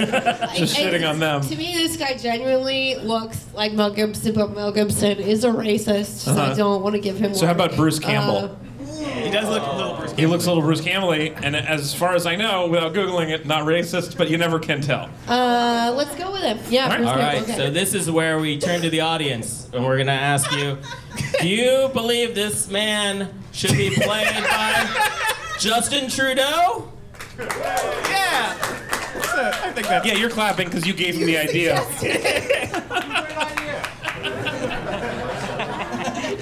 just shitting on them. To me, this guy genuinely looks like Mel Gibson, but Mel Gibson is a racist, so I don't want to give him. So how work. about Bruce Campbell? He does look a little Bruce. He looks a little Bruce Campbell-y, and as far as I know, without Googling it, not racist, but you never can tell. Let's go with him. Yeah. Bruce All right, Campbell, okay. so this is where we turn to the audience, and we're gonna ask you: do you believe this man should be played by Justin Trudeau? Yeah. I think that's Yeah, you're clapping because you gave him the idea.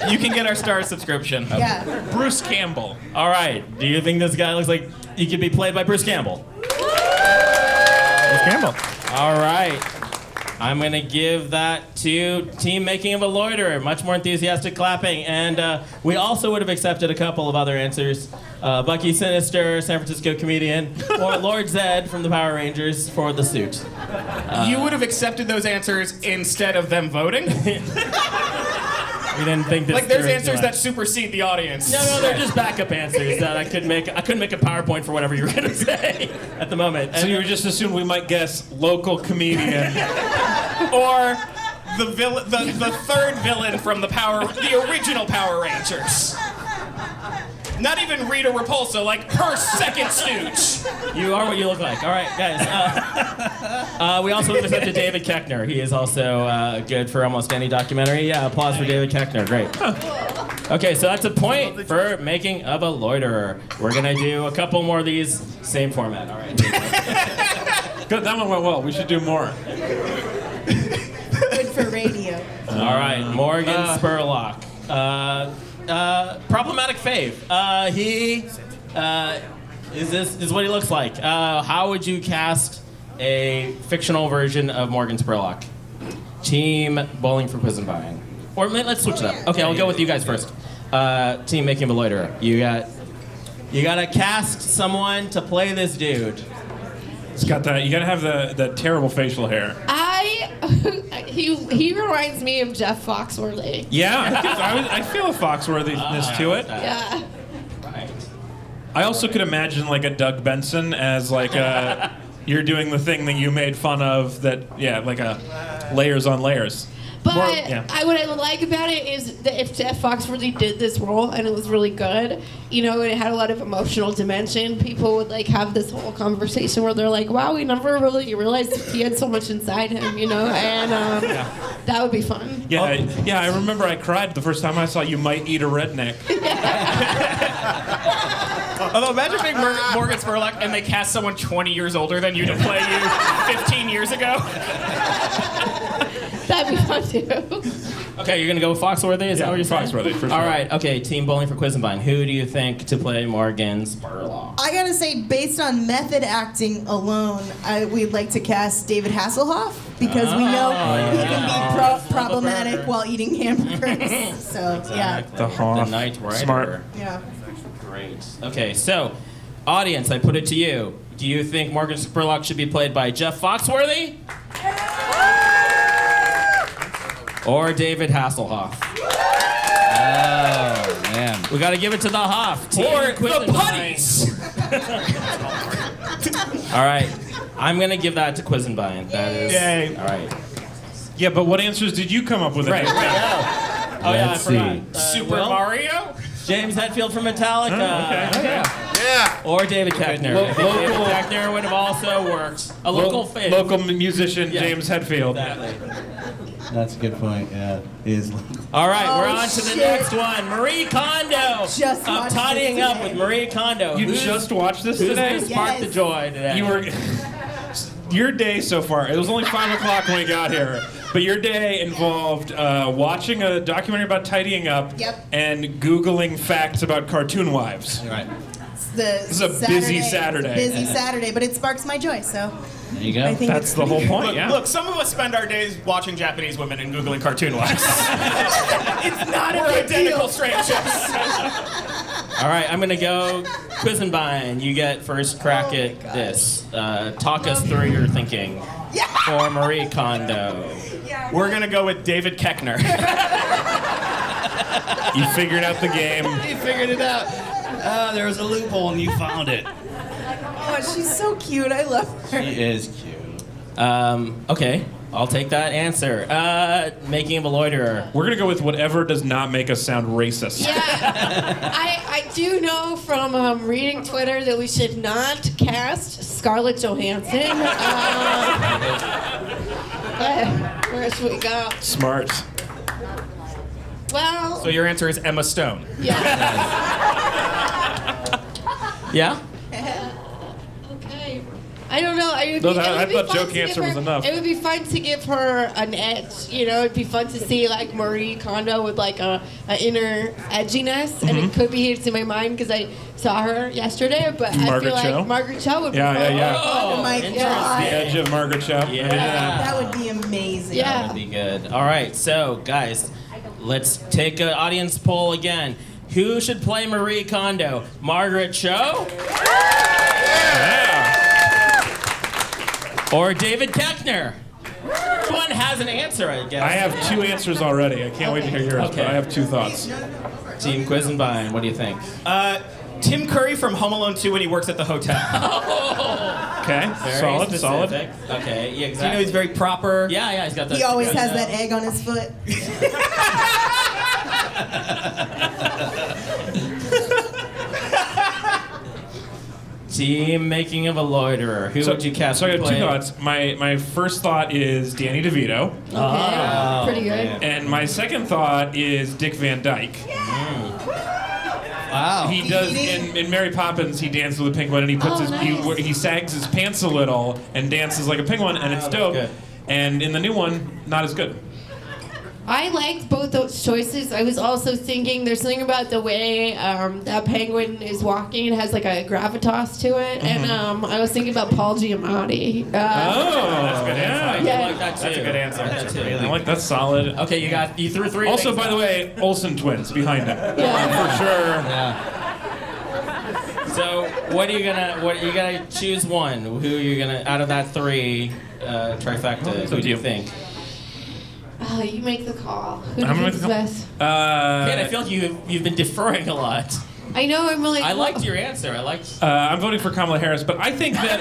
You can get our Star subscription. Yeah. Bruce Campbell. All right, do you think this guy looks like he could be played by Bruce Campbell? Bruce Campbell. All right. I'm going to give that to Team Making of a Loiterer. Much more enthusiastic clapping. And we also would have accepted a couple of other answers. Bucky Sinister, San Francisco comedian, or Lord Zed from the Power Rangers for the suit. You would have accepted those answers instead of them voting? We didn't think this Like there's through answers too that much. supersede the audience. No, they're just backup answers that I couldn't make a PowerPoint for whatever you were going to say at the moment. So you just assumed we might guess local comedian. Or the villain, the third villain from the original Power Rangers. Not even Rita Repulsa, like her second stooge. You are what you look like. All right, guys. We also give this up to David Koechner. He is also good for almost any documentary. Yeah, applause for David Koechner. Great. Okay, so that's a point for making of a loiterer. We're gonna do a couple more of these, same format. All right. Good, that one went well. We should do more. Good for radio. All right, Morgan Spurlock. Problematic fave. He is what he looks like. How would you cast a fictional version of Morgan Spurlock? Team Bowling for Quisenbine. Or let's switch it up. Okay, I'll go with you guys first. Team Making of a Loiterer. You gotta cast someone to play this dude. It's got that. You gotta have the terrible facial hair. He reminds me of Jeff Foxworthy. Yeah, I feel a Foxworthiness to it. Yeah. Right. I also could imagine like a Doug Benson as like you're doing the thing that you made fun of. Like a layers on layers. But What I like about it is that if Jeff Foxworthy did this role and it was really good, you know, and it had a lot of emotional dimension, people would like have this whole conversation where they're like, wow, we never really realized he had so much inside him, you know, and that would be fun. Yeah, I remember I cried the first time I saw You Might Eat a Redneck. Although imagine being Morgan Spurlock and they cast someone 20 years older than you to play you 15 years ago. That'd be fun too. Okay, you're gonna go with Foxworthy? Is that what you're saying? Foxworthy, for sure. All right, okay, Team Bowling for Quisenbine. Who do you think to play Morgan Spurlock? I gotta say, based on method acting alone, we'd like to cast David Hasselhoff because we know he can be problematic while eating hamburgers. So, yeah. The Hoff. Night Rider. Smart. Yeah. Great. Okay, so, audience, I put it to you. Do you think Morgan Spurlock should be played by Jeff Foxworthy? Or David Hasselhoff? Oh, man. We gotta give it to the Hoff. Team Or the Quisenbine. putties. All right, I'm gonna give that to Quisenbine. That is. Yay. All right. Yeah, but what answers did you come up with? Right. Oh yeah, I Let's forgot. Super Will? Mario? James Hetfield from Metallica. Okay. Yeah. Or David Koechner. Lo- I think David local- Koechner would have also worked. A local fan. Local musician Yeah. James Hetfield. Exactly. That's a good point, yeah. It is. All right, we're Oh, on to the shit. next one. Marie Kondo. Just I'm watched tidying this up today. with Marie Kondo. You Who's- just watched this who's today? gonna spark the Yes. joy today? You were. Your day so far. It was only 5 o'clock when we got here, but your day involved watching a documentary about tidying up Yep. and Googling facts about cartoon wives. Right. This is a busy Saturday. Busy Saturday, but it sparks my joy, so There you go. I think That's it's the whole pretty point. Yeah. Look, some of us spend our days watching Japanese women and Googling cartoon wives. It's not a We're big identical deal. strangers. All right, I'm gonna go Quisenbine. You get first crack at this. Talk us through your thinking for Marie Kondo. We're going to go with David Koechner. You figured out the game. You figured it out. There was a loophole and you found it. Oh, she's so cute. I love her. She is cute. Okay, I'll take that answer. Making of a Loiterer. We're gonna go with whatever does not make us sound racist. Yeah, I do know from reading Twitter that we should not cast Scarlett Johansson. Where should we go? Smart. Well, So your answer is Emma Stone. yeah. Yeah? Okay. I don't know. I thought Joe Cancer was enough. It would be fun to give her an edge. You know, it'd be fun to see like Marie Kondo with like a inner edginess, and it could be it's in my mind because I saw her yesterday. But I Margaret feel Cho? like Margaret Cho would be Yeah, fun. yeah, yeah. Oh my interesting. God. The edge of Margaret Cho. Yeah. That would be amazing. Yeah. That would be good. All right, so guys, let's take an audience poll again. Who should play Marie Kondo? Margaret Cho? Yeah. Or David Koechner? Which one has an answer, I guess? I have 2 answers already. I can't wait to hear yours, Okay. but I have 2 thoughts. Team Quisenbine, what do you think? Tim Curry from Home Alone 2 when he works at the hotel. Okay, Very solid, specific. Okay, yeah, You know, exactly. he's very proper. Yeah, he's got that. He always has that egg on his foot. Team Making of a Loiterer. Who would you cast? So I to got play? two thoughts. My first thought is Danny DeVito, Okay. Pretty good. and my second thought is Dick Van Dyke. Wow. He does in Mary Poppins. He dances with a penguin, and he puts he sags his pants a little and dances like a penguin, and it's dope. good. And in the new one, not as good. I liked both those choices. I was also thinking there's something about the way that penguin is walking. It has like a gravitas to it. And I was thinking about Paul Giamatti. That's good I Yeah. like that too. That's a good answer. That too. I like that's solid. Okay, you threw three. Also, things by the out. way, Olsen twins behind him Yeah. for sure. So what are you gotta choose one? Who are you gonna out of that three trifecta? Who do you think? Oh, you make the call. Who do I'm you gonna think is make the best? Kid, I feel like you've been deferring a lot. I know I'm like. I liked your answer. I liked. I'm voting for Kamala Harris, but I think that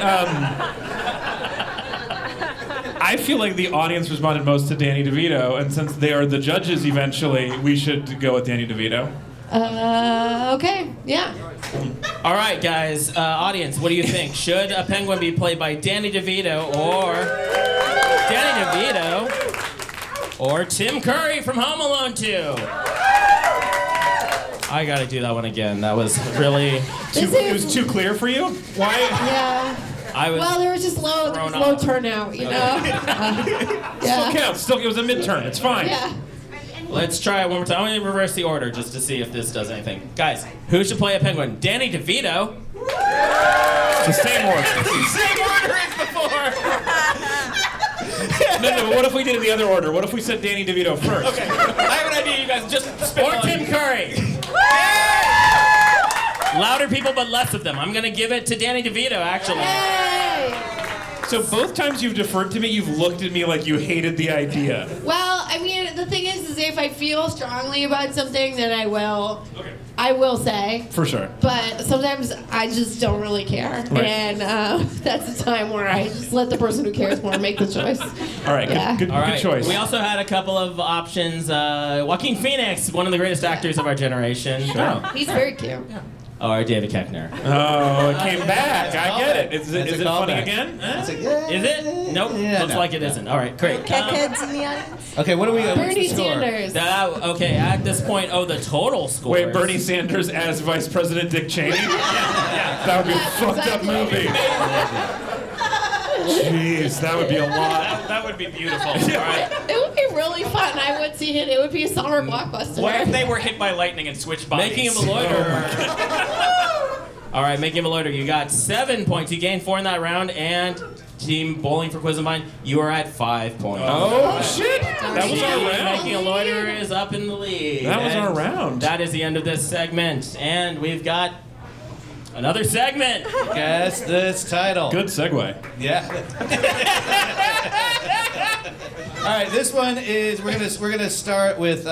I feel like the audience responded most to Danny DeVito, and since they are the judges eventually, we should go with Danny DeVito. Okay. Yeah. All right, guys. Audience, what do you think? Should a penguin be played by Danny DeVito or Tim Curry from Home Alone 2? I gotta do that one again. That was really. It was too clear for you? Why? Yeah. I was. Well, there was just low turnout, you know. Still counts. Still, it was a midterm. It's fine. Yeah. Let's try it one more time. I'm gonna reverse the order just to see if this does anything. Guys, who should play a penguin? Danny DeVito. It's the same order. Same order as before. No, but what if we did it in the other order? What if we said Danny DeVito first? Okay. I have an idea. You guys just or Tim Curry. Louder people, but less of them. I'm gonna give it to Danny DeVito, actually. Hey. So both times you've deferred to me, you've looked at me like you hated the idea. Well, I mean, the thing is if I feel strongly about something, then I will. Okay. I will say. For sure. But sometimes I just don't really care, Right. and that's the time where I just let the person who cares more make the choice. All right, Yeah. good All right. choice. We also had a couple of options. Joaquin Phoenix, one of the greatest actors of our generation. Sure. He's very cute. Or David Koechner. Oh, it came back. I get it. Is That's it a funny callback. again? It's like, yeah. Is it? Nope. Yeah, Looks no. like it isn't. All right, great. Keckheads in the audience. Okay, what do we got? What's Bernie the score? Sanders. Okay, at this point, the total score. Wait, Bernie Sanders as Vice President Dick Cheney? That would be a fucked up movie. Jeez, that would be a lot. That would be beautiful. All right. It would be really fun. I would see it. It would be a summer blockbuster. What if they were hit by lightning and switched bodies? Making of a loiterer. All right, making of a loiterer. You got 7 points. You gained 4 in that round, and Team Bowling for Quiz of Mine, you are at 5 points. Oh, shit. That was our round. Making a loiterer is up in the lead. That was And our round. That is the end of this segment, and we've got another segment. Guess this title. Good segue. Yeah. All right, this one is we're gonna start with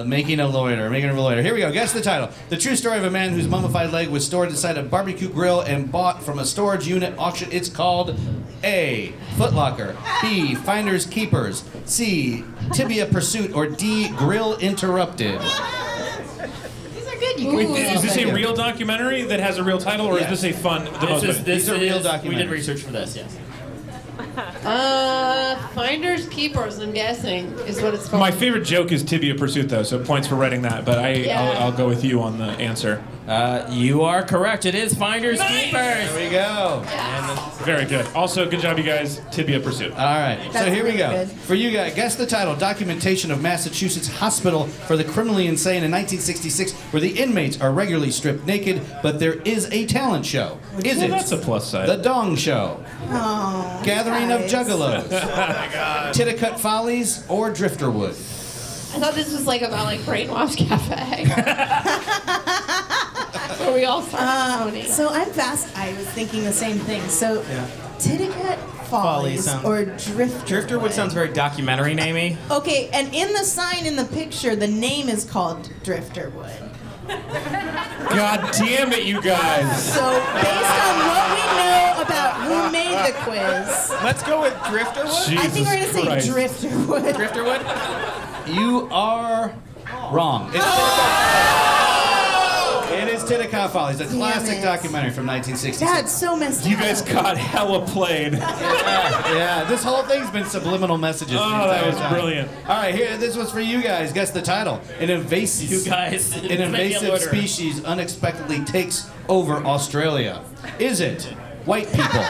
making a loiter. Here we go. Guess the title. The true story of a man whose mummified leg was stored inside a barbecue grill and bought from a storage unit auction. It's called A. Footlocker. B. Finders Keepers. C. Tibia Pursuit. Or D. Grill Interrupted. These are good. You Wait, can is this Thank a you. real documentary that has a real title, or Yes. is this a fun? These are real documentaries. We did research for this, yes. Finders Keepers, I'm guessing, is what it's called. My favorite joke is Tibia Pursuit, though, so points for writing that. But I'll go with you on the answer. You are correct. It is Finders Keepers. There we go. Very good. Also, good job, you guys. Tibia Pursuit. All right, so That's here we really go. good. For you guys, guess the title. Documentation of Massachusetts Hospital for the Criminally Insane in 1966, where the inmates are regularly stripped naked, but there is a talent show. Is Well, it that's a plus side. The Dong Show, Oh, Gathering of guys. Juggalos, Titicut Follies, or Drifterwood? I thought this was like about like Brainwash Cafe. Where we all start moaning. So I'm fast. I was thinking the same thing. So, Titicut Follies sounds- or Drifterwood. Drifterwood sounds very documentary namey. Okay, and in the sign in the picture, the name is called Drifterwood. God damn it, you guys. So based on what we know about who made the quiz, Let's go with Drifterwood. Jesus I think we're gonna Christ. say Drifterwood. Drifterwood? You are wrong. It is Titacow Follies, a classic documentary from 1966. That's so messed up. You guys got hella played. Yeah, this whole thing's been subliminal messages. Oh, that was brilliant. All right, here, this was for you guys. Guess the title. An invasive species unexpectedly takes over Australia. Is it white people,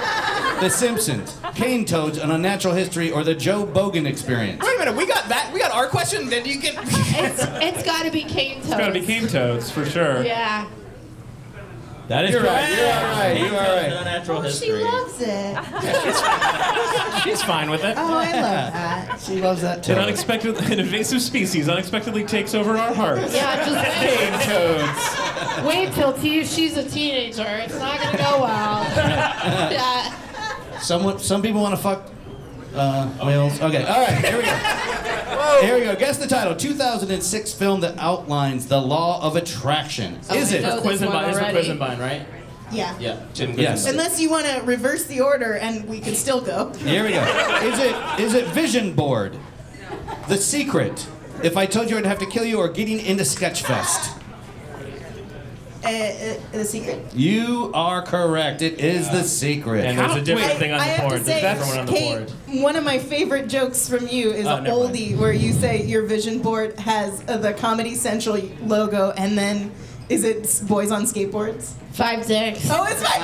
The Simpsons, cane toads, an unnatural history, or the Joe Bogan experience? Wait a minute, we got that. We got our question. Then you get. It's got to be cane toads. It's got to be cane toads for sure. Yeah. That is You're correct. right. You are right. You are right. Unnatural She history. loves it. She's fine with it. Oh, I love that. She loves that too. An invasive species unexpectedly takes over our hearts. Yeah, just Cane toads. wait till she's a teenager. It's not gonna go well. Yeah. Some people want to fuck whales. Okay, all right, here we go. Here we go. Guess the title. 2006 film that outlines the law of attraction. Is I it? know this one already. Quisenbein, right? Yeah. Yeah. Jim Yes. Quisenbein. Unless you want to reverse the order, and we can still go. Here we go. Is it Vision Board? The Secret? If I told you I'd have to kill you, or getting into Sketchfest? The Secret. You are correct. It is The Secret. And there's a different I- thing on I the have board. to There's say, a different one on the Kate, board. one of my favorite jokes from you is Oh, an never mind. oldie where you say your vision board has the Comedy Central logo, and then is it boys on skateboards? 5 dicks. Oh, it's fine.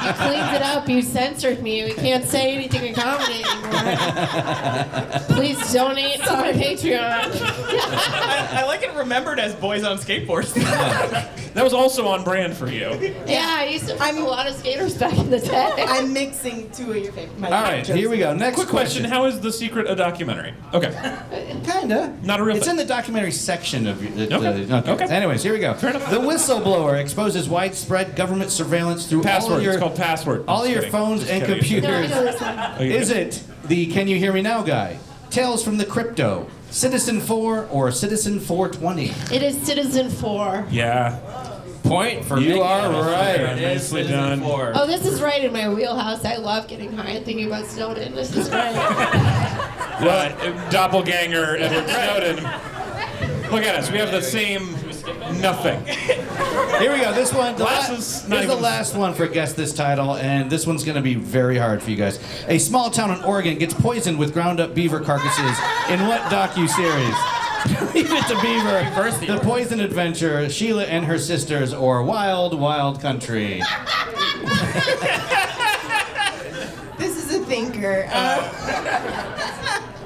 You cleaned it up. You censored me. We can't say anything in comedy anymore. Please donate to my Patreon. I like it remembered as boys on skateboards. That was also on brand for you. Yeah, I used to fuck a lot of skaters back in the day. I'm mixing two of your favorite. All right, here we go. Next Quick question: how is The Secret a documentary? Okay. Kinda. Not a real It's thing. in the documentary section of the. Okay. Anyways, here we go. Fair enough. The whistleblower exposes widespread government surveillance through Password. all your It's called Password. all Just your kidding. phones Just and kidding. No, I computers. know this one. Oh, you Is did. it the Can You Hear Me Now guy, Tales from the Crypto, Citizen 4, or Citizen 420? It is Citizen 4. Yeah. Point for You making are it. right. It is Nicely Citizen done. 4. Oh, this is right in my wheelhouse. I love getting high and thinking about Snowden. This is great. Doppelganger Edward Snowden. Look at us. We have the same nothing. Here we go. This one, Glasses, this not is the even- last one for Guess This Title, and this one's going to be very hard for you guys. A small town in Oregon gets poisoned with ground-up beaver carcasses in what docu-series? Leave It to Beaver, The Poison Adventure, Sheila and Her Sisters, or Wild Wild Country. This is a thinker.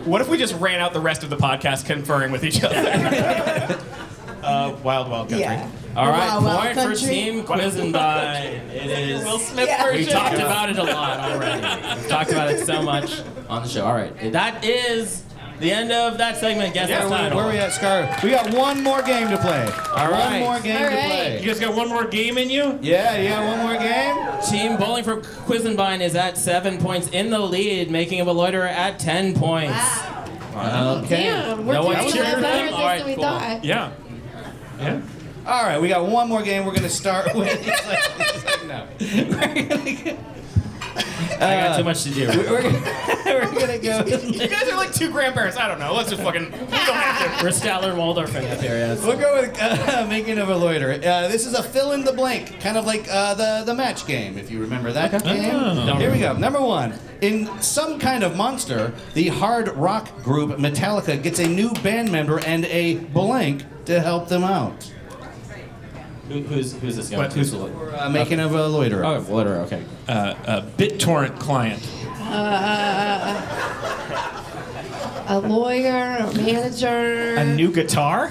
What if we just ran out the rest of the podcast conferring with each other? Wild Country. Yeah. All right, Wild Wild point for Country. Team Quisenbein. It is. Will Smith Yeah. We version. talked about it a lot already. We've talked about it so much on the show. All right, that is the end of that segment. Guess the title. Where are we at, Scar? We got one more game to play. All One right. more game All to right. play. You guys got one more game in you? Yeah, you got one more game? Team Bowling for Quisenbein is at 7 points in the lead, making a loiterer at 10 points. Okay. Damn, we're No one doing cheered better them? at this All right, than we cool. thought. Yeah. Yeah. All right, we got one more game. We're going to start with. He's like, no. I got too much to do. We're gonna go. You guys are like two grandparents. I don't know. Let's just fucking. We don't have to. We're Statler Waldorf in this area. We'll go with making of a loiter. This is a fill in the blank, kind of like the match game, if you remember that game. Oh. Here we go. Number one. In Some Kind of Monster, the hard rock group Metallica gets a new band member and a blank to help them out. Who's this guy? What? Who's the Making of a loiter. Oh, loiterer. Okay. A BitTorrent client. A lawyer, a manager, A new guitar?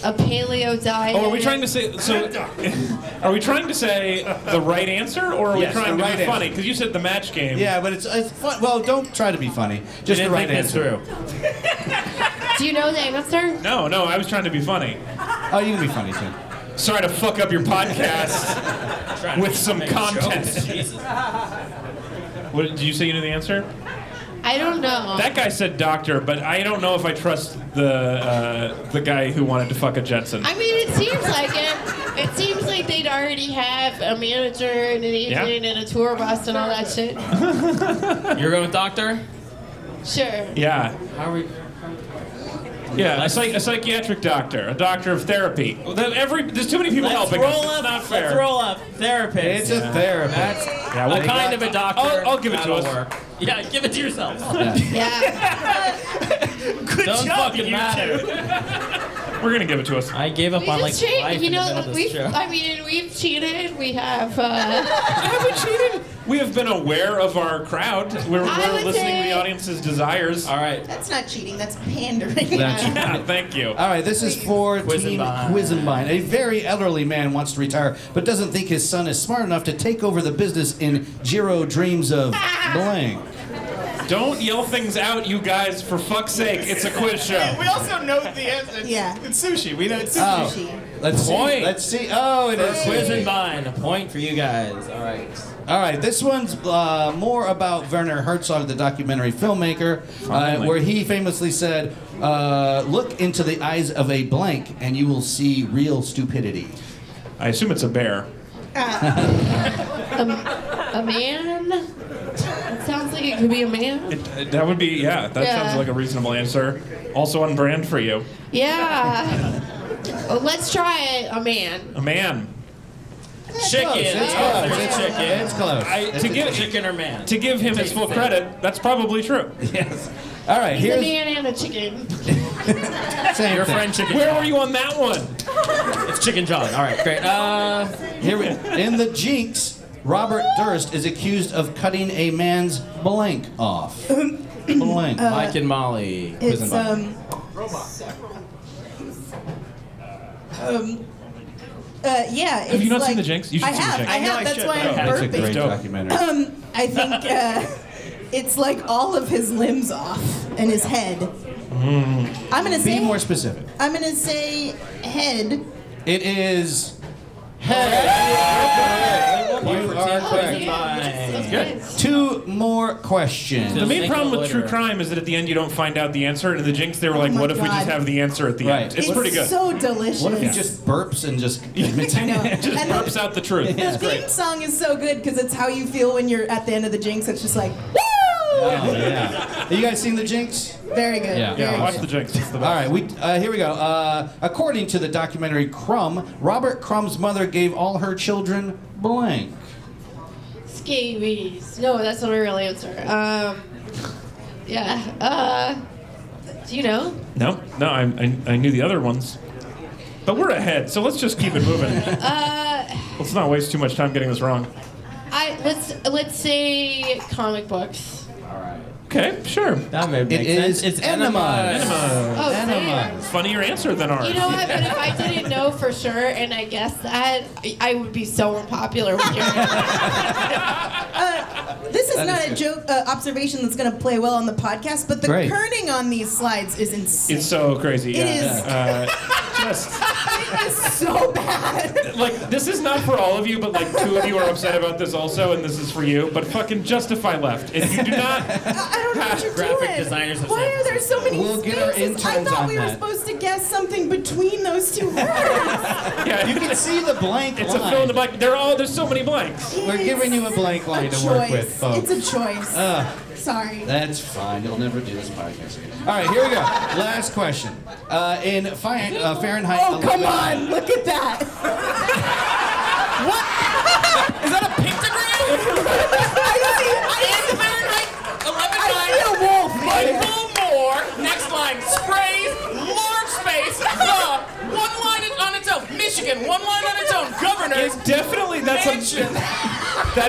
a paleo diet. Oh, are we trying to say so? Are we trying to say the right answer, or are Yes, we trying the to right be answer. funny? Because you said the match game. Yeah, but it's fun. Well, don't try to be funny. Just the Didn't right think this answer. through. Do you know the answer? No, I was trying to be funny. Oh, you can be funny too. Sorry to fuck up your podcast Trying to with some make content. jokes. Jesus. What, did you say you knew the answer? I don't know. That guy said doctor, but I don't know if I trust the guy who wanted to fuck a Jetson. I mean, it seems like it. It seems like they'd already have a manager and an agent and a tour bus and all that shit. You're going with doctor? Sure. Yeah. How are we? Yeah, a psychiatric doctor, a doctor of therapy. There's too many people helping us. It's not fair. Let's roll up. Therapist. It's a therapist. Yeah, What kind of a doctor? I'll give it to That'll us. work. Yeah, give it to yourself. Yeah. Good Don't job, fucking you matter. two. We're gonna give it to us. I gave up We on like just cheat. life You in the middle know, of this we've. show. I mean, we've cheated. We have. Have we cheated? We have been aware of our crowd. We're I would listening to say- the audience's desires. All right. That's not cheating. That's pandering. Yeah, thank you. All right, this is for Team Quizenbein. A very elderly man wants to retire, but doesn't think his son is smart enough to take over the business in Jiro dreams of blank. Don't yell things out, you guys, for fuck's sake. It's a quiz show. We also know the answer. Yeah. It's sushi. We know it's Oh, sushi. let's see. Point. Let's see. Oh, it is. Quiz and Vine. A point for you guys. All right. All right, this one's more about Werner Herzog, the documentary filmmaker, where he famously said, look into the eyes of a blank and you will see real stupidity. I assume it's a bear. A man? It sounds like it could be a man. That would be, that sounds like a reasonable answer. Also on brand for you. Yeah. Well, let's try it. A man. A man. Chicken. It's close. It's chicken. It's close. Chicken or man. To give him his full credit, that's probably true. Yes. All right, He's a here's man and a chicken. same Your thing. friend Chicken Where John. were you on that one? It's Chicken John. All right, great. In the Jinx, Robert Durst is accused of cutting a man's blank off. Blank. Mike and Molly. It's Quizenbein. yeah. It's Have you not like, seen The Jinx? You should I see The have. Jinx. I I know have. I That's should. why I'm Yeah, It's a burping. great dope. documentary. I think it's like all of his limbs off and his head. I'm gonna Be say more specific. I'm gonna say head. It is head. You are correct. That's good. Two more questions. The main Think problem with of it true later. crime is that at the end you don't find out the answer. And in The Jinx, they were like, my what if we just God. have the answer at the Right. end? It's pretty good. So delicious. What if he just burps and just admits I know. It just And burps out the truth. the theme song is so good because it's how you feel when you're at the end of the Jinx. It's just like, woo! Oh, yeah. Have you guys seen The Jinx? Very good. Yeah. Very Watch good. The Jinx. It's the best. All right, here we go. According to the documentary Crumb, Robert Crumb's mother gave all her children blank. Scabies. No, that's not a real answer. Yeah. Do you know? No, I knew the other ones. But we're ahead, so let's just keep it moving. Let's not waste too much time getting this wrong. Let's say comic books. Okay, sure. That may make It is sense. It's enema. Oh, damn. Funnier answer than ours. You know what? But if I didn't know for sure and I guessed that, I would be so unpopular with your This is That not is a joke observation that's going to play well on the podcast, but the Great. kerning on these slides is insane. It's so crazy. It Yeah. Just It is so bad. like this is not for all of you, but like two of you are upset about this also, and this is for you. But fucking justify left. If you do not, I don't know what you're Graphic doing. designers of Why San are there so many We'll get our spaces? I interns thought on we were that. supposed to guess something between those two words. yeah, You can see the blank it's a line. fill in the blank. There's so many blanks. We're giving you a blank line to work with, folks. It's a choice. Sorry. That's fine. You'll never do this podcast again. All right, here we go. Last question. In Fahrenheit. Oh, come 11 on. Look at that. What? Is that a pentagram? I see a wolf. Michael Moore. Next line. Sprays. Large space. The. One line on its own. Michigan. One line on its own. Governor. It's definitely that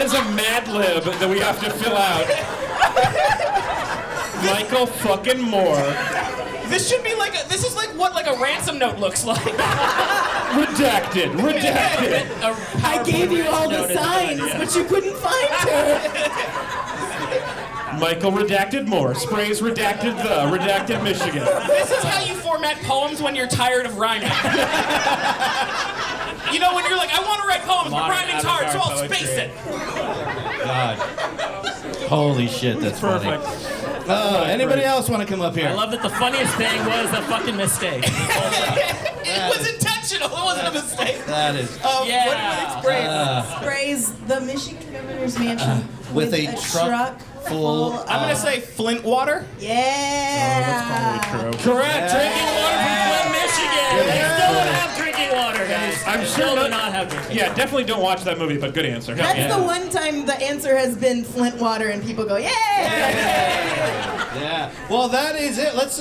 is a Mad Lib that we have to fill out. Michael fucking Moore. This should be like this is like what like a ransom note looks like. Redacted. I gave you all the signs, but you couldn't find her. Michael redacted Moore. Sprays redacted redacted Michigan. This is how you format poems when you're tired of rhyming. You know, when you're like, I want to write poems, but Modern rhyming's hard, so I'll avant-garde space it. God. Holy shit, that's Perfect. funny. Anybody else want to come up here? I love that the funniest thing was the fucking mistake. It was intentional. It wasn't a mistake. That is. Yeah. What do you explain? Sprays the Michigan governor's mansion with a truck full. I'm gonna say Flint water. Yeah. Correct. Drinking water from Flint, Michigan. They still don't have drinking water, guys. I'm Still sure do not have drinking. Yeah, definitely don't watch that movie, but good answer. That's the one time the answer has been Flint water, and people go, Yeah. Well, that is it. Let's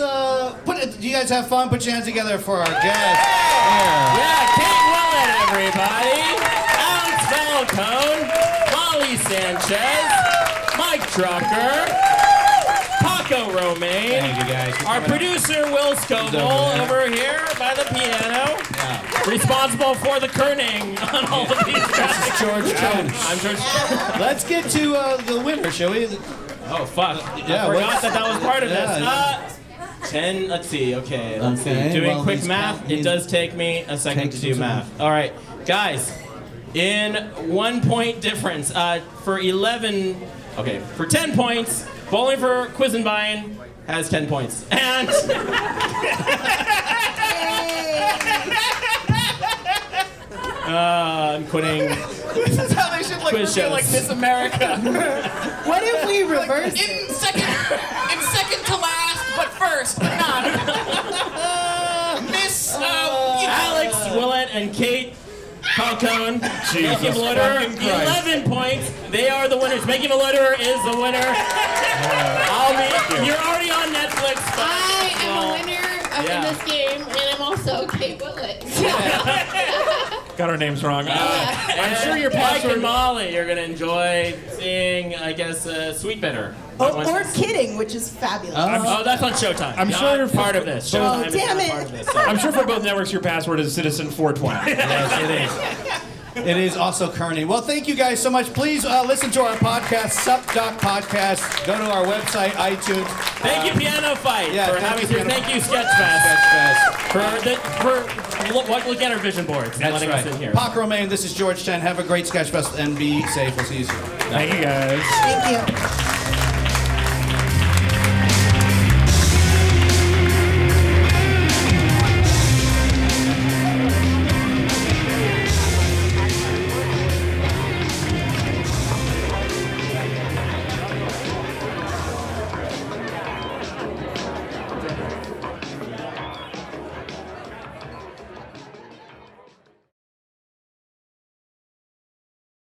put it. Do you guys have fun? Put your hands together for our guest. Yeah, Kate Willett, everybody. Alex Falcone, Molly Sanchez, Mike Drucker, Paco Romaine. Thank you guys. Our producer Will Scoville over here by the piano, responsible for the kerning on all of these tracks. George Jones. I'm George. Let's get to the winner, shall we? Oh fuck! Yeah, I forgot what's- that was part of Yeah. this. 10. Let's see. Okay, let's Okay, see. Doing well, quick he's math. count- It he's- does take me a second to Takes do some math. All right, guys. In 1 point difference, for 11. Okay, for 10 points, Bowling for Quizenbein has 10 points, and. I'm quitting. This is how they should like Quiz reveal like shows. Miss America. What if we reverse it? in second to last, but first, but not. Miss Alex, Willett, and Kate Falcone making Loader 11 points. They are the winners. Making a Loader is the winner. You're already on Netflix. I am a winner Yeah. in this game, and I'm also Kate Willett. Got our names wrong. I'm sure your Mike and Molly, you're gonna enjoy seeing, I guess, Sweet Bitter. Or kidding, which is fabulous. Oh, that's on Showtime. I'm sure you're part of this. Showtime is damn not it. part of this. I'm sure for both networks, your password is Citizen 420. Yes, it is. It is also Kearney. Well, thank you guys so much. Please listen to our podcast, Sup Doc Podcast. Go to our website, iTunes. Thank you, Piano Fight, yeah, for thank having us you, here. Piano Thank you, Sketchfest, Sketchfest. for looking at our vision boards and That's letting right. us in here. Pac Romaine, this is George 10. Have a great Sketchfest and be safe. We'll see you soon. Thank you guys. Thank you.